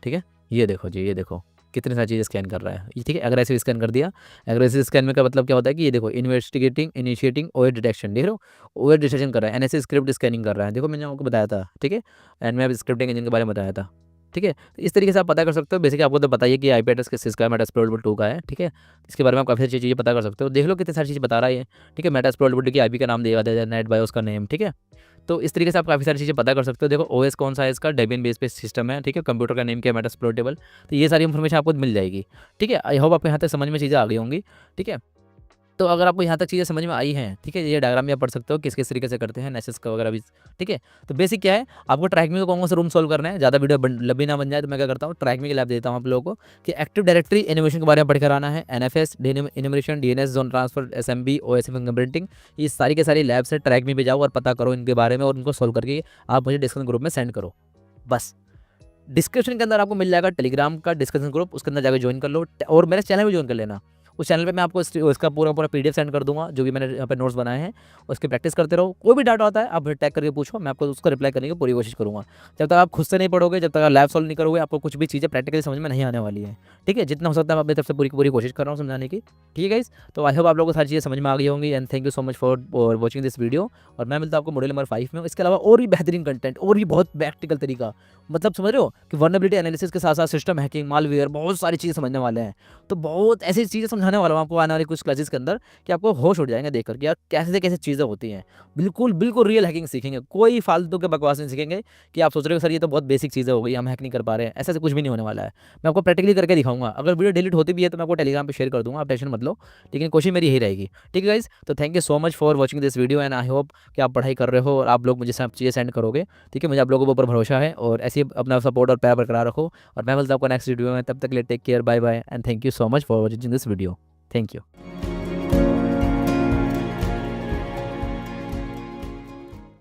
ठीक है। ये देखो जी, ये देखो कितनी सारी चीज़ें स्कैन कर रहा है ये, ठीक है। एग्रेसिव स्कैन कर दिया। एग्रेसिव स्कैन में का मतलब क्या होता है कि ये देखो इनिशिएटिंग ओएस डिटेक्शन, देख रहे हो ओएस डिटेक्शन कर रहा है। एनएसए स्क्रिप्ट स्कैनिंग कर रहा है, देखो मैंने आपको बताया था, ठीक है। एनमैप स्क्रिप्टिंग इंजन के बारे में बताया था, ठीक है। तो इस तरीके से आप पता कर सकते हो। बेसिकली आपको तो बताइए कि आईपी एड्रेस किसका है, मेटास्प्लोइटेबल 2 का है, ठीक है। इसके बारे में आप काफ़ी सारी चीज़ें पता कर सकते हो। देख लो कितनी सारी चीज़ें बता रहा है ये, ठीक है। मेटास्प्लोइटेबल 2 की आईपी का नाम दिया जाता है, नेट बायोस का नेम, ठीक है। तो इस तरीके से आप काफ़ी सारी चीज़ें पता कर सकते हो। देखो ओएस कौन सा है इसका, डेबियन बेस पे सिस्टम है, ठीक है। कंप्यूटर का नेम क्या है, मेटास्प्लोइटेबल। तो ये सारी इन्फॉर्मेशन आपको मिल जाएगी, ठीक है। आई होप आपको यहाँ तक समझ में चीज़ें आ गई होंगी, ठीक है। तो अगर आपको यहाँ तक चीज़ें समझ में आई हैं, ठीक है, ये डायग्राम भी आप पढ़ सकते हो किस किस तरीके से करते हैं, नेसेस का वगैरह भी, ठीक है। तो बेसिक क्या है, आपको ट्रैकमी को कौन सा रूम सोल्व करना है, ज़्यादा वीडियो लंबी ना बन जाए, तो मैं क्या करता हूँ ट्रैकमी की लैब देता हूँ आप लोगों को कि एक्टिव डायरेक्टरी एनिमेशन के बारे में पढ़ कर आना है। NFS animation, DNS, zone transfer, SMB, OSM fingerprinting, ये सारी के सारी लैब से ट्रैकमी पे जाओ और पता करो इनके बारे में और उनको सोल्व करके आप मुझे डिस्कशन ग्रुप में सेंड करो। बस डिस्क्रिप्शन के अंदर आपको मिल जाएगा टेलीग्राम का डिस्कशन ग्रुप, उसके अंदर जाकर ज्वाइन कर लो और मेरे चैनल भी ज्वाइन कर लेना। उस चैनल पे मैं आपको इसका पूरा पीडीएफ सेंड कर दूंगा, जो भी मैंने यहाँ पे नोट्स बनाए हैं, उसकी प्रैक्टिस करते रहो। कोई भी डाउट आता है आप टैग करके पूछो, मैं आपको उसको रिप्लाई करने की पूरी कोशिश करूँगा। जब तक आप खुद से नहीं पढ़ोगे, जब तक आप लैब सॉल्व नहीं करोगे, आपको कुछ भी चीज़ें प्रैक्टिकली समझ में नहीं आने वाली है, ठीक है। जितना हो सकता है मैं अपनी तरफ से पूरी कोशिश कर रहा हूँ समझाने की, ठीक है गाइस। तो आई होप आप लोगों को सारी चीज़ें समझ में आ गई होंगी and thank you so much for watching this video. और मैं मिलता हूँ आपको मॉड्यूल नंबर 5 में। इसके अलावा और भी बेहतरीन कंटेंट और भी बहुत प्रैक्टिकल तरीका, मतलब समझ रहे हो कि वर्नेबिलिटी एनालिसिस के साथ साथ सिस्टम हैकिंग, मालवेयर, बहुत सारी चीज़ें समझने वाले हैं। तो बहुत ऐसी चीज़ें समझाने वाला हूँ आपको आने वाली कुछ क्लासेस के अंदर कि आपको होश उड़ जाएंगे देखकर कि यार कैसे से कैसे चीज़ें होती हैं। बिल्कुल रियल हैकिंग सीखेंगे, कोई फालतू के बकवास नहीं सीखेंगे कि आप सोच रहे हो सर ये तो बहुत बेसिक चीज़ें हो गई, हम हैक नहीं कर पा रहे हैं। ऐसा से कुछ भी नहीं होने वाला है, मैं आपको प्रैक्टिकली करके दिखाऊंगा। अगर वीडियो डिलीट होती भी है तो मैं आपको टेलीग्राम पे शेयर कर दूंगा, आप टेंशन मत लो, लेकिन कोशिश मेरी यही रहेगी, ठीक है गाइस। तो thank you so much for watching this video and I hope कि आप पढ़ाई कर रहे हो और आप लोग मुझे सब चीज़ें सेंड करोगे, ठीक है। मुझे आप लोगों के ऊपर भरोसा है और ऐसे ही अपना सपोर्ट और प्यार बरकरार रखो। और मैं मिलता हूँ आपको नेक्स्ट वीडियो में, तब तक ले take care, bye bye and thank you so much for watching this video. Thank you.